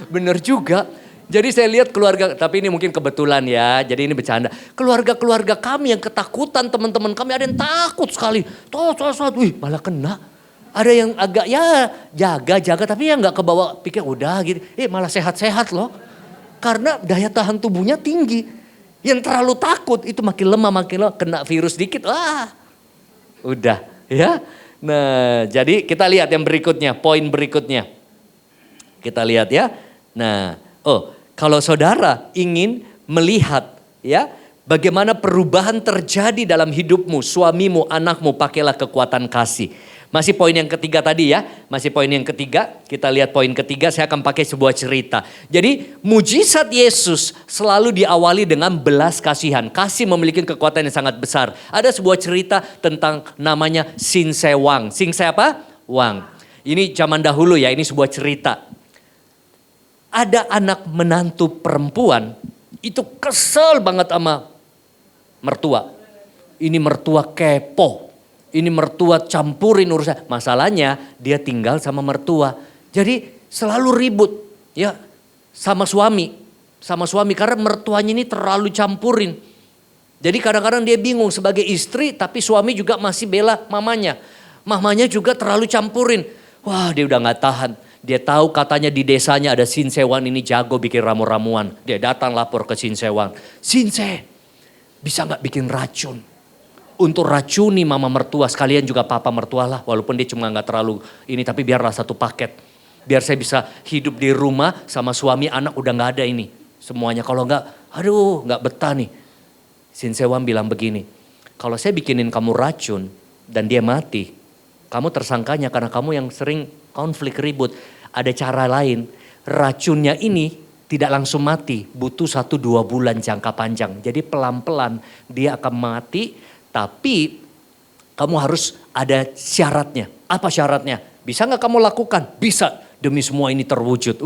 Bener juga. Jadi saya lihat keluarga, tapi ini mungkin kebetulan ya, jadi ini bercanda. Keluarga-keluarga kami yang ketakutan, teman-teman kami ada yang takut sekali. Malah kena. Ada yang agak ya jaga, tapi ya nggak kebawa pikir udah gitu. Malah sehat-sehat loh. Karena daya tahan tubuhnya tinggi. Yang terlalu takut itu makin lemah, kena virus dikit. Udah ya. Nah jadi kita lihat yang berikutnya, poin berikutnya. Kita lihat ya. Nah kalau saudara ingin melihat ya bagaimana perubahan terjadi dalam hidupmu, suamimu, anakmu, pakailah kekuatan kasih. Masih poin yang ketiga tadi ya, kita lihat poin ketiga, saya akan pakai sebuah cerita. Jadi mujizat Yesus selalu diawali dengan belas kasihan. Kasih memiliki kekuatan yang sangat besar. Ada sebuah cerita tentang namanya Sinsai Wang. Sinsai apa? Wang. Ini zaman dahulu ya, ini sebuah cerita. Ada anak menantu perempuan, itu kesel banget sama mertua. Ini mertua kepo. Ini mertua campurin urusan. Masalahnya dia tinggal sama mertua. Jadi selalu ribut ya sama suami. Karena mertuanya ini terlalu campurin. Jadi kadang-kadang dia bingung sebagai istri tapi suami juga masih bela mamanya. Mamanya juga terlalu campurin. Wah dia udah gak tahan. Dia tahu katanya di desanya ada Sinsai Wang ini jago bikin ramu-ramuan. Dia datang lapor ke Sinsai Wang. Sinsai bisa gak bikin racun? Untuk racuni mama mertua, sekalian juga papa mertua lah. Walaupun dia cuma gak terlalu ini, tapi biarlah satu paket. Biar saya bisa hidup di rumah sama suami, anak udah gak ada ini. Semuanya kalau gak, gak betah nih. Sinsai Wang bilang begini, kalau saya bikinin kamu racun dan dia mati, kamu tersangkanya karena kamu yang sering konflik ribut. Ada cara lain, racunnya ini tidak langsung mati, butuh 1-2 bulan jangka panjang. Jadi pelan-pelan dia akan mati. Tapi kamu harus ada syaratnya. Apa syaratnya? Bisa gak kamu lakukan? Bisa. Demi semua ini terwujud.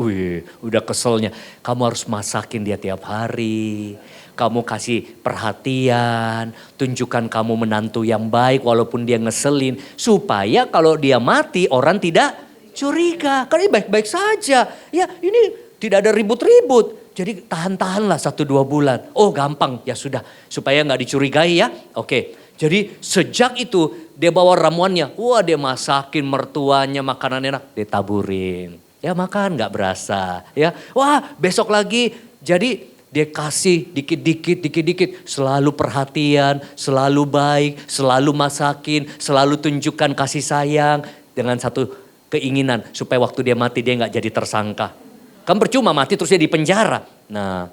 Udah keselnya. Kamu harus masakin dia tiap hari. Kamu kasih perhatian. Tunjukkan kamu menantu yang baik walaupun dia ngeselin. Supaya kalau dia mati orang tidak curiga. Karena baik-baik saja. Ya ini tidak ada ribut-ribut. Jadi tahan-tahanlah 1-2 bulan. Oh gampang, ya sudah. Supaya gak dicurigai ya. Oke, jadi sejak itu dia bawa ramuannya. Wah dia masakin mertuanya makanan enak. Dia taburin. Ya makan gak berasa. Ya, wah besok lagi. Jadi dia kasih dikit-dikit. Selalu perhatian, selalu baik, selalu masakin. Selalu tunjukkan kasih sayang. Dengan satu keinginan supaya waktu dia mati dia gak jadi tersangka. Kan percuma mati terus dia di penjara. Nah,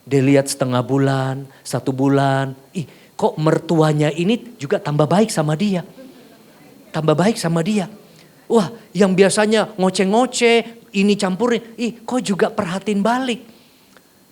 dia lihat setengah bulan, 1 bulan. Kok mertuanya ini juga tambah baik sama dia. Wah, yang biasanya ngoceh-ngoceh, ini campurin. Kok juga perhatiin balik.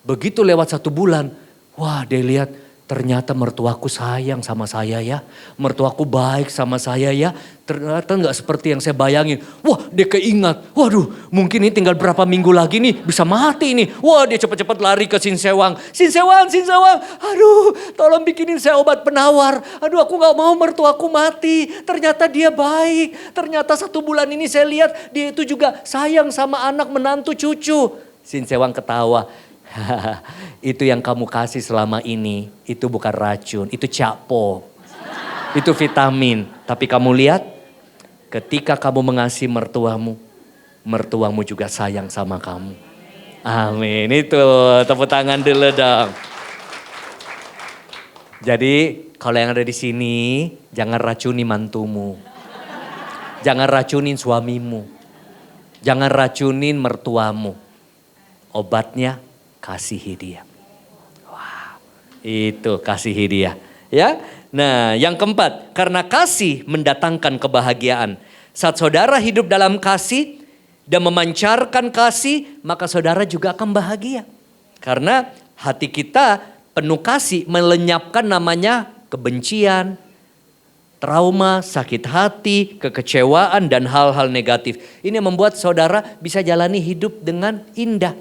Begitu lewat 1 bulan, wah dia lihat ternyata mertuaku sayang sama saya ya. Mertuaku baik sama saya ya. Ternyata gak seperti yang saya bayangin. Wah dia keingat. Waduh mungkin ini tinggal berapa minggu lagi nih bisa mati nih. Wah dia cepat-cepat lari ke Sinsai Wang. Sinsai Wang. Aduh tolong bikinin saya obat penawar. Aduh aku gak mau mertuaku mati. Ternyata dia baik. Ternyata 1 bulan ini saya lihat dia itu juga sayang sama anak menantu cucu. Sinsai Wang ketawa. Itu yang kamu kasih selama ini, itu bukan racun, itu capo, itu vitamin. Tapi kamu lihat, ketika kamu mengasihi mertuamu, mertuamu juga sayang sama kamu. Amin, itu tepuk tangan dulu dong. Jadi kalau yang ada di sini, jangan racuni mantumu, jangan racunin suamimu, jangan racunin mertuamu. Obatnya kasihi dia. Wow, itu kasihi dia. Ya. Nah, yang keempat, karena kasih mendatangkan kebahagiaan. Saat saudara hidup dalam kasih dan memancarkan kasih, maka saudara juga akan bahagia. Karena hati kita penuh kasih melenyapkan namanya kebencian, trauma, sakit hati, kekecewaan, dan hal-hal negatif. Ini yang membuat saudara bisa jalani hidup dengan indah.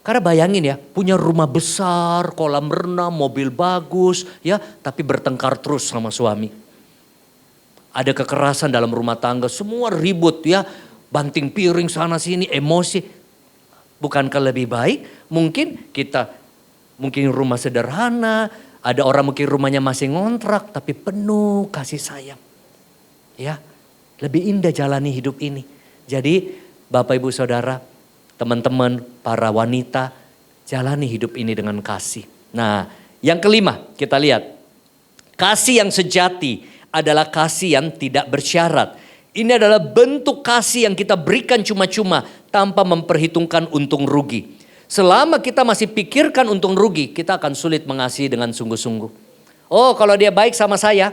Karena bayangin ya, punya rumah besar, kolam renang, mobil bagus, ya, tapi bertengkar terus sama suami. Ada kekerasan dalam rumah tangga, semua ribut ya, banting piring sana sini, emosi. Bukankah lebih baik mungkin rumah sederhana, ada orang mungkin rumahnya masih ngontrak tapi penuh kasih sayang. Ya, lebih indah jalani hidup ini. Jadi Bapak Ibu Saudara, teman-teman, para wanita, jalani hidup ini dengan kasih. Nah, yang kelima kita lihat. Kasih yang sejati adalah kasih yang tidak bersyarat. Ini adalah bentuk kasih yang kita berikan cuma-cuma tanpa memperhitungkan untung rugi. Selama kita masih pikirkan untung rugi, kita akan sulit mengasihi dengan sungguh-sungguh. Oh, kalau dia baik sama saya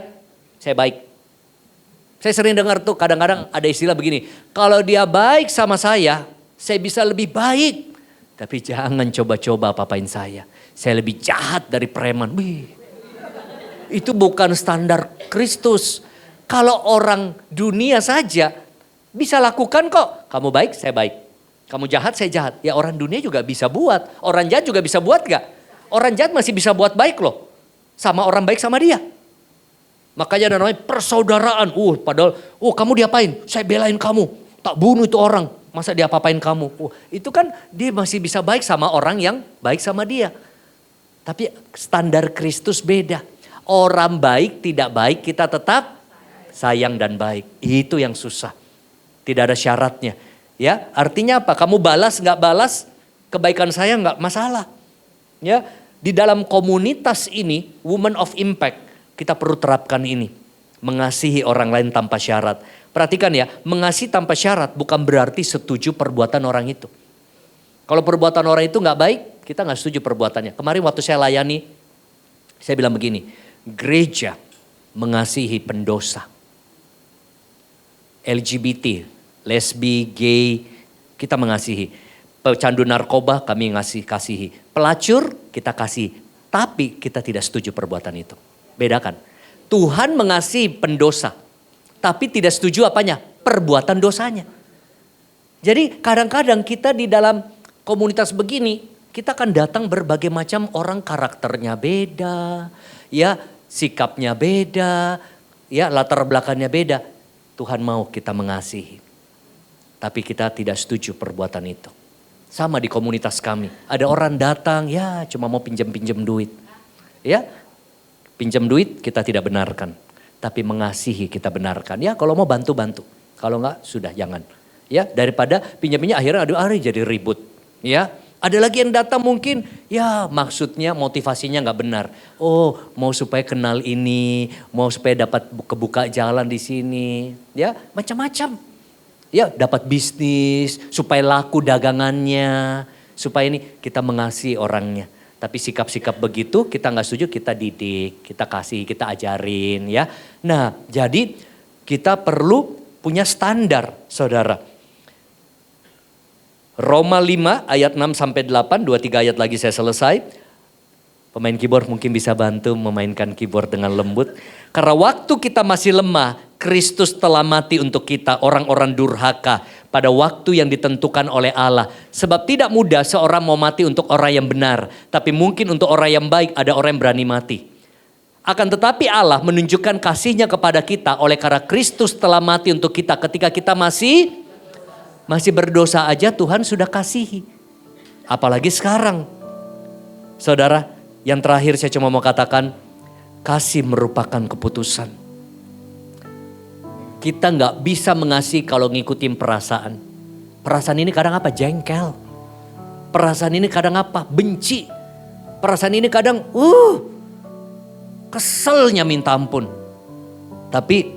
baik. Saya sering dengar tuh kadang-kadang ada istilah begini, kalau dia baik sama saya bisa lebih baik. Tapi jangan coba-coba apa-apain saya lebih jahat dari preman. Wih, itu bukan standar Kristus. Kalau orang dunia saja bisa lakukan kok, kamu baik, saya baik. Kamu jahat, saya jahat. Ya orang dunia juga bisa buat. Orang jahat juga bisa buat gak? Orang jahat masih bisa buat baik loh. Sama orang baik sama dia. Makanya ada namanya persaudaraan. Padahal, kamu diapain? Saya belain kamu. Tak bunuh itu orang. Masa dia apa-apain kamu? Itu kan dia masih bisa baik sama orang yang baik sama dia. Tapi standar Kristus beda. Orang baik, tidak baik, kita tetap sayang dan baik. Itu yang susah. Tidak ada syaratnya. Ya, artinya apa? Kamu balas nggak balas, kebaikan saya nggak masalah. Ya, di dalam komunitas ini, Women of Impact, kita perlu terapkan ini, mengasihi orang lain tanpa syarat. Perhatikan ya, mengasihi tanpa syarat bukan berarti setuju perbuatan orang itu. Kalau perbuatan orang itu nggak baik, kita nggak setuju perbuatannya. Kemarin waktu saya layani, saya bilang begini, gereja mengasihi pendosa, LGBT. Lesbi, gay, kita mengasihi. Pecandu narkoba kami kasihi. Pelacur kita kasih. Tapi kita tidak setuju perbuatan itu. Bedakan. Tuhan mengasihi pendosa. Tapi tidak setuju apanya? Perbuatan dosanya. Jadi kadang-kadang kita di dalam komunitas begini, kita akan datang berbagai macam orang, karakternya beda, ya, sikapnya beda, ya, latar belakangnya beda. Tuhan mau kita mengasihi. Tapi kita tidak setuju perbuatan itu. Sama di komunitas kami. Ada orang datang, ya cuma mau pinjam-pinjam duit. Ya, pinjam duit kita tidak benarkan. Tapi mengasihi kita benarkan. Ya kalau mau bantu-bantu. Kalau enggak sudah jangan. Ya daripada pinjam-pinjam akhirnya jadi ribut. Ya, ada lagi yang datang mungkin, ya maksudnya motivasinya nggak benar. Oh mau supaya kenal ini, mau supaya dapat kebuka jalan di sini. Ya macam-macam. Ya dapat bisnis, supaya laku dagangannya, supaya ini kita mengasihi orangnya. Tapi sikap-sikap begitu kita nggak setuju, kita didik, kita kasih, kita ajarin ya. Nah jadi kita perlu punya standar saudara. Roma 5 ayat 6 sampai 8, 2-3 ayat lagi saya selesai. Pemain keyboard mungkin bisa bantu memainkan keyboard dengan lembut. Karena waktu kita masih lemah, Kristus telah mati untuk kita, orang-orang durhaka, pada waktu yang ditentukan oleh Allah. Sebab tidak mudah seorang mau mati untuk orang yang benar, tapi mungkin untuk orang yang baik ada orang yang berani mati. Akan tetapi Allah menunjukkan kasih-Nya kepada kita oleh karena Kristus telah mati untuk kita ketika kita masih berdosa aja Tuhan sudah kasihi. Apalagi sekarang. Saudara, yang terakhir saya cuma mau katakan, kasih merupakan keputusan. Kita nggak bisa mengasihi kalau ngikutin perasaan. Perasaan ini kadang apa? Jengkel. Perasaan ini kadang apa? Benci. Perasaan ini kadang keselnya minta ampun. Tapi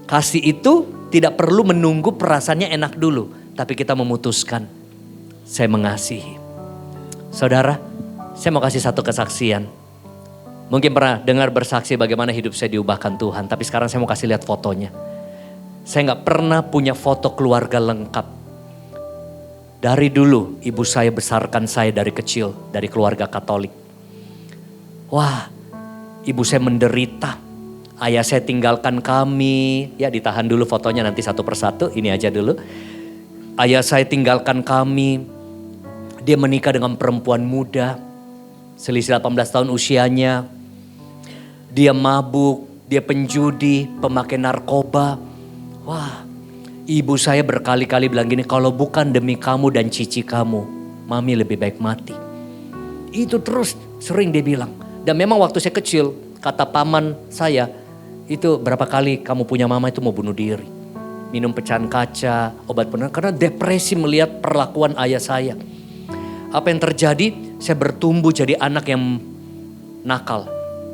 kasih itu tidak perlu menunggu perasaannya enak dulu. Tapi kita memutuskan, saya mengasihi. Saudara, saya mau kasih satu kesaksian. Mungkin pernah dengar bersaksi bagaimana hidup saya diubahkan Tuhan. Tapi sekarang saya mau kasih lihat fotonya. Saya gak pernah punya foto keluarga lengkap. Dari dulu ibu saya besarkan saya dari kecil, dari keluarga Katolik. Wah, ibu saya menderita. Ayah saya tinggalkan kami. Ya ditahan dulu fotonya nanti satu persatu. Ini aja dulu. Ayah saya tinggalkan kami. Dia menikah dengan perempuan muda. Selisih 18 tahun usianya. Dia mabuk, dia penjudi, pemakai narkoba. Wah, ibu saya berkali-kali bilang gini, kalau bukan demi kamu dan cici kamu, mami lebih baik mati. Itu terus sering dia bilang. Dan memang waktu saya kecil, kata paman saya, itu berapa kali kamu punya mama itu mau bunuh diri. Minum pecahan kaca, obat penenang, karena depresi melihat perlakuan ayah saya. Apa yang terjadi? Saya bertumbuh jadi anak yang nakal.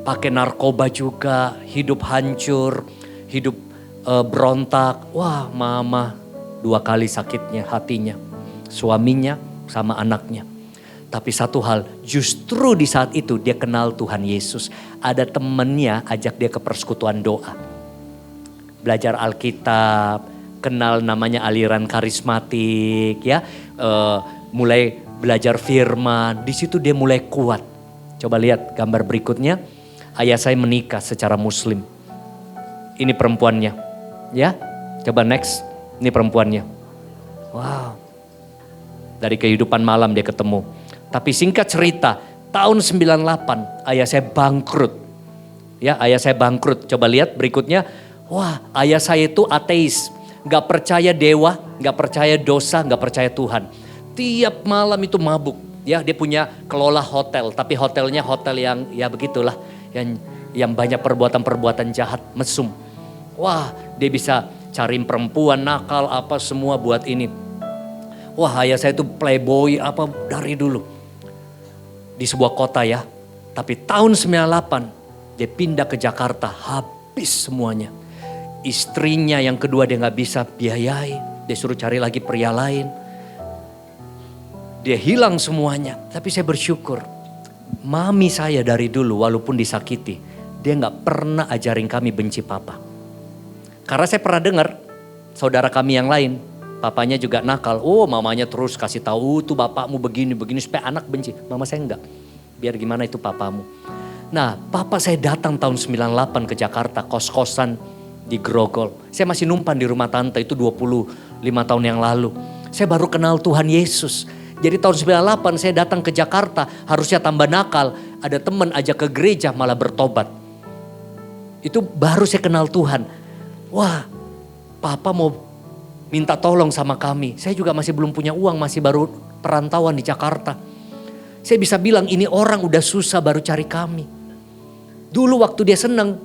Pakai narkoba juga, hidup hancur, hidup berontak. Wah, mama 2 kali sakitnya hatinya. Suaminya sama anaknya. Tapi satu hal, justru di saat itu dia kenal Tuhan Yesus. Ada temennya ajak dia ke persekutuan doa. Belajar Alkitab, kenal namanya aliran karismatik ya. Mulai belajar firman, di situ dia mulai kuat. Coba lihat gambar berikutnya. Ayah saya menikah secara muslim. Ini perempuannya. Ya, coba next. Ini perempuannya. Wow. Dari kehidupan malam dia ketemu. Tapi singkat cerita, tahun 98 ayah saya bangkrut. Ya, ayah saya bangkrut. Coba lihat berikutnya. Wah, ayah saya itu ateis. Gak percaya dewa, gak percaya dosa, gak percaya Tuhan. Tiap malam itu mabuk. Ya, dia punya kelola hotel, tapi hotelnya hotel yang ya begitulah, yang banyak perbuatan-perbuatan jahat, mesum. Wah, dia bisa cari perempuan nakal apa semua buat ini. Wah, ayah saya itu playboy apa dari dulu. Di sebuah kota ya. Tapi tahun 98 dia pindah ke Jakarta, habis semuanya. Istrinya yang kedua dia gak bisa biayai, dia suruh cari lagi pria lain. Dia hilang semuanya, tapi saya bersyukur. Mami saya dari dulu walaupun disakiti, dia gak pernah ajarin kami benci papa. Karena saya pernah dengar saudara kami yang lain, papanya juga nakal. Oh, mamanya terus kasih tahu tuh bapakmu begini-begini supaya anak benci. Mama saya enggak. Biar gimana itu papamu. Nah, papa saya datang tahun 98 ke Jakarta, kos-kosan di Grogol. Saya masih numpan di rumah tante itu 25 tahun yang lalu. Saya baru kenal Tuhan Yesus. Jadi tahun 98 saya datang ke Jakarta, harusnya tambah nakal. Ada teman ajak ke gereja malah bertobat. Itu baru saya kenal Tuhan. Wah, papa mau minta tolong sama kami. Saya juga masih belum punya uang, masih baru perantauan di Jakarta. Saya bisa bilang ini orang udah susah baru cari kami. Dulu waktu dia senang,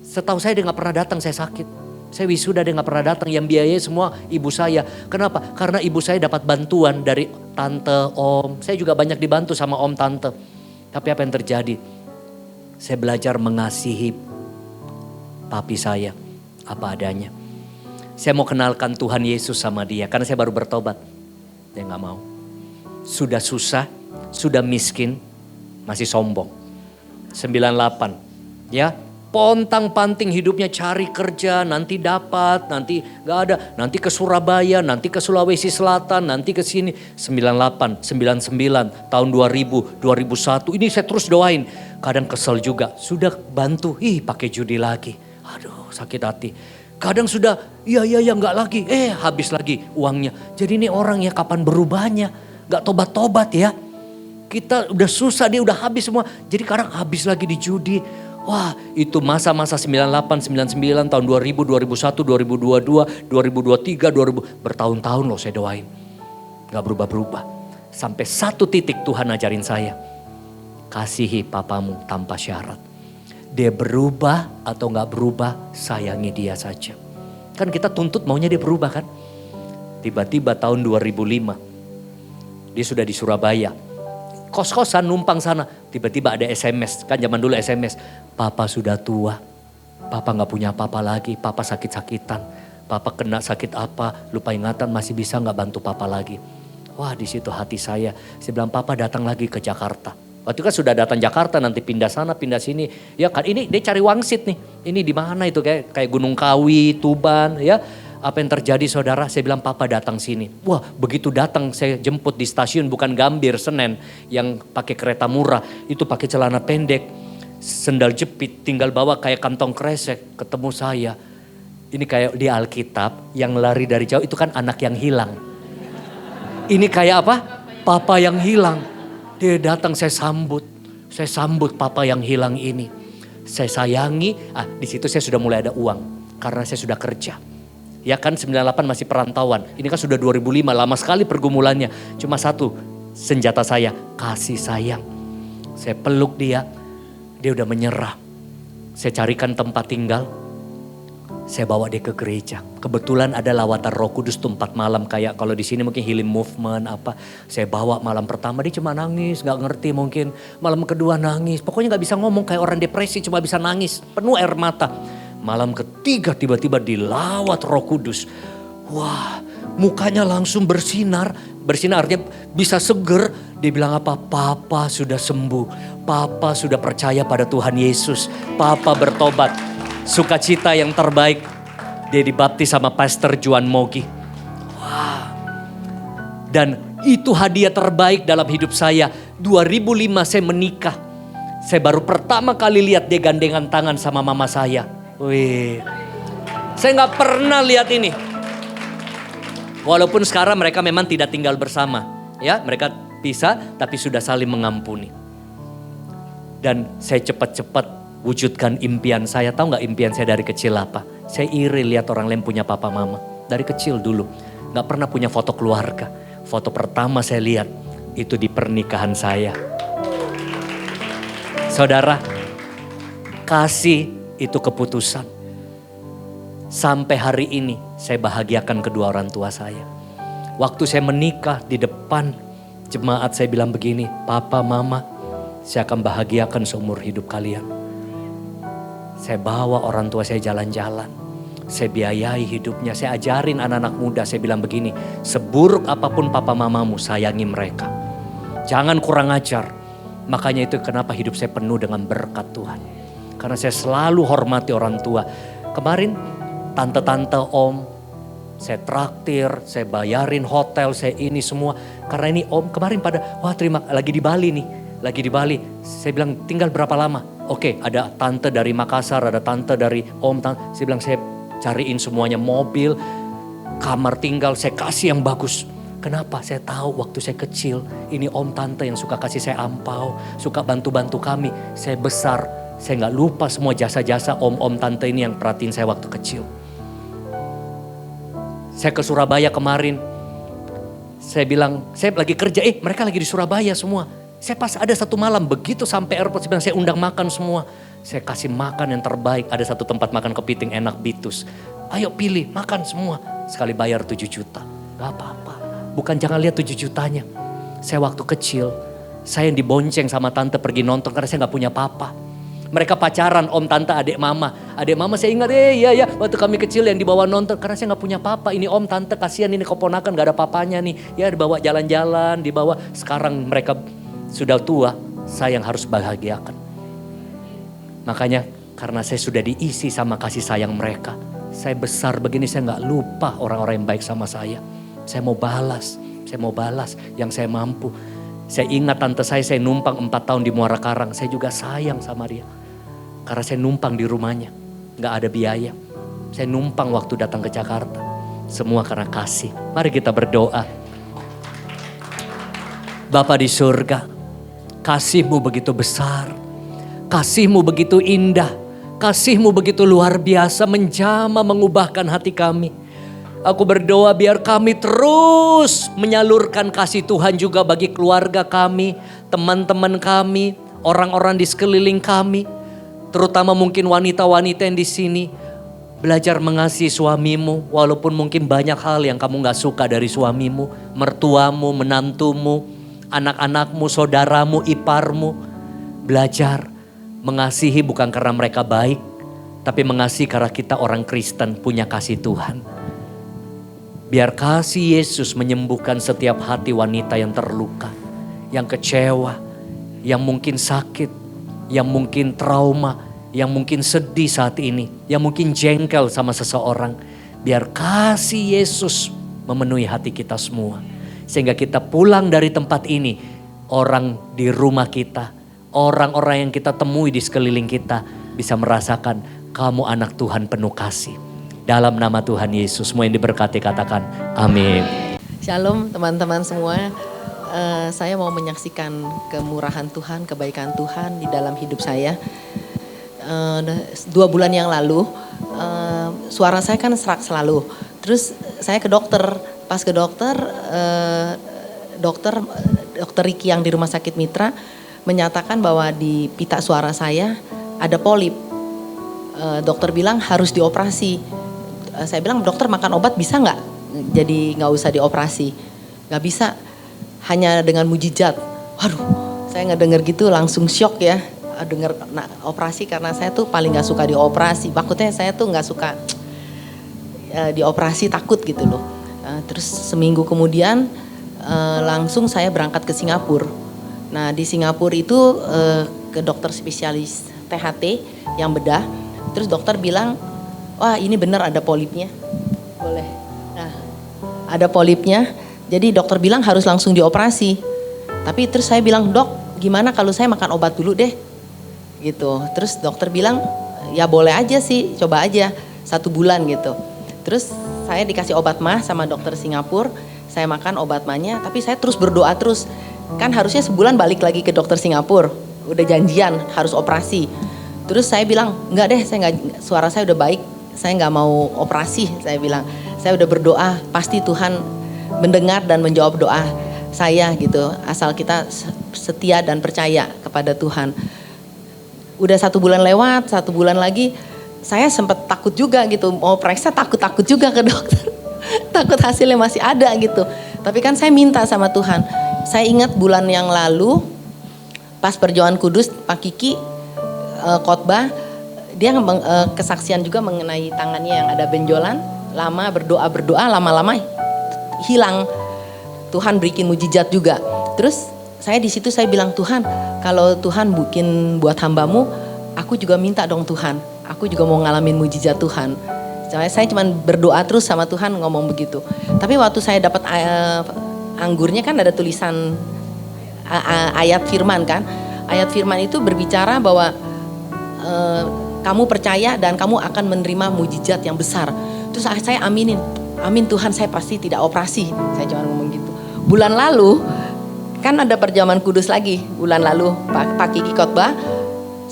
setahu saya dia gak pernah datang, saya sakit. Saya wisuda dia gak pernah datang, yang biayanya semua ibu saya. Kenapa? Karena ibu saya dapat bantuan dari tante, om. Saya juga banyak dibantu sama om, tante. Tapi apa yang terjadi? Saya belajar mengasihi papi saya apa adanya. Saya mau kenalkan Tuhan Yesus sama dia karena saya baru bertobat. Dia gak mau. Sudah susah, sudah miskin, masih sombong. 98 ya. Pontang-panting hidupnya cari kerja, nanti dapat, nanti gak ada. Nanti ke Surabaya, nanti ke Sulawesi Selatan, nanti ke sini. 98, 99, tahun 2000, 2001. Ini saya terus doain. Kadang kesel juga, sudah bantu, pakai judi lagi. Aduh sakit hati. Kadang sudah, iya gak lagi. Habis lagi uangnya. Jadi ini orang ya kapan berubahnya. Gak tobat-tobat ya. Kita udah susah, dia udah habis semua. Jadi kadang habis lagi di judi. Wah, itu masa-masa 98, 99, tahun 2000, 2001, 2022, 2023, 2000. Bertahun-tahun loh saya doain. Gak berubah-berubah. Sampai satu titik Tuhan ajarin saya. Kasihi papamu tanpa syarat. Dia berubah atau gak berubah, sayangi dia saja. Kan kita tuntut maunya dia berubah kan. Tiba-tiba tahun 2005. Dia sudah di Surabaya. Kos-kosan numpang sana. Tiba-tiba ada SMS. Kan zaman dulu SMS. Papa sudah tua. Papa gak punya apa-apa lagi. Papa sakit-sakitan. Papa kena sakit apa. Lupa ingatan masih bisa gak bantu papa lagi. Wah di situ hati saya. Saya bilang papa datang lagi ke Jakarta. Waktu kan sudah datang Jakarta nanti pindah sana pindah sini. Ya kan ini dia cari wangsit nih. Ini di mana itu kayak Gunung Kawi, Tuban ya. Apa yang terjadi saudara? Saya bilang papa datang sini. Wah begitu datang saya jemput di stasiun bukan Gambir Senen yang pakai kereta murah. Itu pakai celana pendek. sendal jepit, tinggal bawa kayak kantong kresek, ketemu saya. Ini kayak di Alkitab, yang lari dari jauh itu kan anak yang hilang. Ini kayak apa? Papa yang hilang. Dia datang, saya sambut papa yang hilang ini. Saya sayangi, di situ saya sudah mulai ada uang. Karena saya sudah kerja. Ya kan 98 masih perantauan. Ini kan sudah 2005, lama sekali pergumulannya. Cuma satu, senjata saya, kasih sayang. Saya peluk dia udah menyerah. Saya carikan tempat tinggal. Saya bawa dia ke gereja. Kebetulan ada lawatan Roh Kudus tuh 4 malam. Kayak kalau di sini mungkin healing movement apa. Saya bawa malam pertama dia cuma nangis. Gak ngerti mungkin. Malam kedua nangis. Pokoknya gak bisa ngomong kayak orang depresi. Cuma bisa nangis. Penuh air mata. Malam ketiga tiba-tiba dilawat Roh Kudus. Wah, mukanya langsung bersinar. Bersinar artinya bisa seger. Dia bilang apa? Papa sudah sembuh. Papa sudah percaya pada Tuhan Yesus. Papa bertobat. Sukacita yang terbaik. Dia dibaptis sama Pastor Juan Mogi. Wah. Dan itu hadiah terbaik dalam hidup saya. 2005 saya menikah. Saya baru pertama kali lihat dia gandengan tangan sama mama saya. Wih. Saya gak pernah lihat ini. Walaupun sekarang mereka memang tidak tinggal bersama. Ya, mereka pisah tapi sudah saling mengampuni. Dan saya cepat-cepat wujudkan impian saya. Tahu gak impian saya dari kecil apa? Saya iri lihat orang lain punya papa mama. Dari kecil dulu. Gak pernah punya foto keluarga. Foto pertama saya lihat itu di pernikahan saya. Saudara, kasih itu keputusan. Sampai hari ini saya bahagiakan kedua orang tua saya. Waktu saya menikah di depan jemaat saya bilang begini, Papa, Mama, saya akan bahagiakan seumur hidup kalian. Saya bawa orang tua saya jalan-jalan. Saya biayai hidupnya. Saya ajarin anak-anak muda. Saya bilang begini. Seburuk apapun papa mamamu, sayangi mereka. Jangan kurang ajar. Makanya itu kenapa hidup saya penuh dengan berkat Tuhan. Karena saya selalu hormati orang tua. Kemarin tante-tante om. Saya traktir. Saya bayarin hotel. Saya ini semua. Karena ini om kemarin pada. Wah lagi di Bali nih. Lagi di Bali. Saya bilang tinggal berapa lama? Oke, ada tante dari Makassar, ada tante dari om. Saya bilang saya cariin semuanya mobil, kamar tinggal, saya kasih yang bagus. Kenapa? Saya tahu waktu saya kecil, ini om tante yang suka kasih saya ampau, suka bantu-bantu kami. Saya besar, saya gak lupa semua jasa-jasa om-om tante ini yang perhatiin saya waktu kecil. Saya ke Surabaya kemarin, saya bilang, saya lagi kerja, mereka lagi di Surabaya semua. Saya pas ada satu malam begitu sampai airport saya undang makan semua. Saya kasih makan yang terbaik. Ada satu tempat makan kepiting enak Bitus. Ayo pilih makan semua. Sekali bayar 7 juta. Gak apa-apa. Bukan jangan lihat 7 jutanya. Saya waktu kecil. Saya yang dibonceng sama tante pergi nonton karena saya gak punya papa. Mereka pacaran om tante adik mama. Adik mama saya ingat iya waktu kami kecil yang dibawa nonton. Karena saya gak punya papa. Ini om tante kasihan ini keponakan gak ada papanya nih. Ya dibawa jalan-jalan dibawa. Sekarang mereka sudah tua, saya yang harus bahagiakan. Makanya karena saya sudah diisi sama kasih sayang mereka. Saya besar begini saya gak lupa orang-orang yang baik sama saya. Saya mau balas yang saya mampu. Saya ingat tante saya numpang 4 tahun di Muara Karang. Saya juga sayang sama dia. Karena saya numpang di rumahnya, gak ada biaya. Saya numpang waktu datang ke Jakarta. Semua karena kasih. Mari kita berdoa. Bapa di surga, kasih-Mu begitu besar, kasih-Mu begitu indah, kasih-Mu begitu luar biasa menjamah mengubahkan hati kami. Aku berdoa biar kami terus menyalurkan kasih Tuhan juga bagi keluarga kami, teman-teman kami, orang-orang di sekeliling kami. Terutama mungkin wanita-wanita yang di sini. Belajar mengasihi suamimu walaupun mungkin banyak hal yang kamu gak suka dari suamimu, mertuamu, menantumu, anak-anakmu, saudaramu, iparmu. Belajar mengasihi bukan karena mereka baik, tapi mengasihi karena kita orang Kristen punya kasih Tuhan. Biar kasih Yesus menyembuhkan setiap hati wanita yang terluka, yang kecewa, yang mungkin sakit, yang mungkin trauma, yang mungkin sedih saat ini, yang mungkin jengkel sama seseorang. Biar kasih Yesus memenuhi hati kita semua. Sehingga kita pulang dari tempat ini, orang di rumah kita, orang-orang yang kita temui di sekeliling kita bisa merasakan kamu anak Tuhan penuh kasih. Dalam nama Tuhan Yesus, semua yang diberkati katakan amin. Shalom teman-teman semua. Saya mau menyaksikan kemurahan Tuhan, kebaikan Tuhan di dalam hidup saya. 2 bulan yang lalu, suara saya kan serak selalu. Terus saya ke dokter, pas ke dokter, dokter Riki yang di Rumah Sakit Mitra menyatakan bahwa di pita suara saya ada polip. Dokter bilang harus dioperasi. Saya bilang, dokter makan obat bisa nggak? Jadi nggak usah dioperasi. Nggak bisa. Hanya dengan mujizat. Waduh, saya ngedenger gitu langsung shock ya. Dengar operasi karena saya tuh paling nggak suka dioperasi. Maksudnya saya tuh nggak suka dioperasi, takut gitu loh. Terus seminggu kemudian langsung saya berangkat ke Singapura. Nah di Singapura itu ke dokter spesialis THT yang bedah. Terus dokter bilang, wah ini benar ada polipnya. Boleh. Nah ada polipnya. Jadi dokter bilang harus langsung dioperasi. Tapi terus saya bilang, dok gimana kalau saya makan obat dulu deh. Gitu. Terus dokter bilang, ya boleh aja sih, coba aja 1 bulan gitu. Terus saya dikasih obat mah sama dokter Singapura. Saya makan obat mahnya, tapi saya terus berdoa terus. Kan harusnya sebulan balik lagi ke dokter Singapura. Udah janjian harus operasi. Terus saya bilang, enggak deh, suara saya udah baik. Saya nggak mau operasi, saya bilang. Saya udah berdoa, pasti Tuhan mendengar dan menjawab doa saya gitu. Asal kita setia dan percaya kepada Tuhan. Udah 1 bulan lewat, 1 bulan lagi saya sempat takut juga gitu. Mau periksa takut juga ke dokter. Takut hasilnya masih ada gitu. Tapi kan saya minta sama Tuhan. Saya ingat bulan yang lalu pas perjamuan kudus Pak Kiki khotbah, dia kesaksian juga mengenai tangannya yang ada benjolan. Lama berdoa lama-lama hilang. Tuhan berikin mujizat juga. Terus saya di situ saya bilang, Tuhan kalau Tuhan bikin buat hambamu, aku juga minta dong Tuhan. Aku juga mau ngalamin mujizat Tuhan. Saya cuma berdoa terus sama Tuhan ngomong begitu. Tapi waktu saya dapat anggurnya kan ada tulisan ayat firman kan. Ayat firman itu berbicara bahwa kamu percaya dan kamu akan menerima mujizat yang besar. Terus saya aminin. Amin Tuhan, saya pasti tidak operasi. Saya cuma ngomong gitu. Bulan lalu kan ada perjamuan kudus lagi. Bulan lalu Pak Kiki khotbah,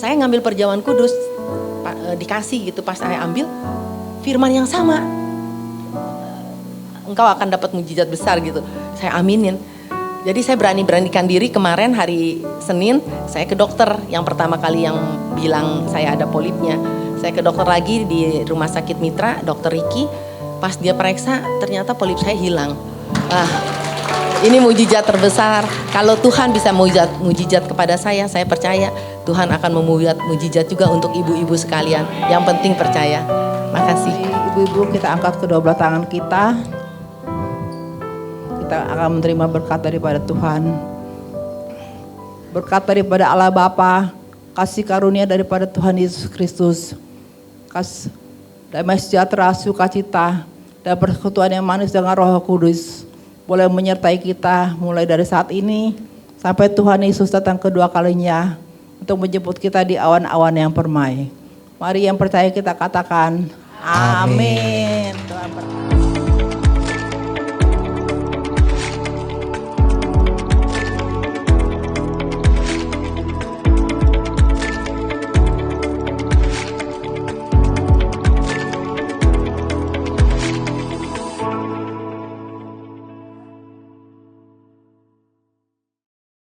saya ngambil perjamuan kudus, dikasih gitu. Pas saya ambil firman yang sama, engkau akan dapat mujizat besar gitu. Saya aminin. Jadi saya beranikan diri kemarin hari Senin, saya ke dokter. Yang pertama kali yang bilang saya ada polipnya. Saya ke dokter lagi di Rumah Sakit Mitra, dokter Riki. Pas dia periksa ternyata polip saya hilang. Ini mujizat terbesar. Kalau Tuhan bisa mujizat kepada saya percaya Tuhan akan memujizat mujizat juga untuk ibu-ibu sekalian. Yang penting percaya. Makasih. Ibu-ibu, kita angkat kedua belah tangan kita. Kita akan menerima berkat daripada Tuhan. Berkat daripada Allah Bapa, kasih karunia daripada Tuhan Yesus Kristus, damai sejahtera, sukacita, dan persekutuan yang manis dengan Roh Kudus boleh menyertai kita mulai dari saat ini sampai Tuhan Yesus datang kedua kalinya untuk menjemput kita di awan-awan yang permai. Mari yang percaya kita katakan amin. Tuhan berkati.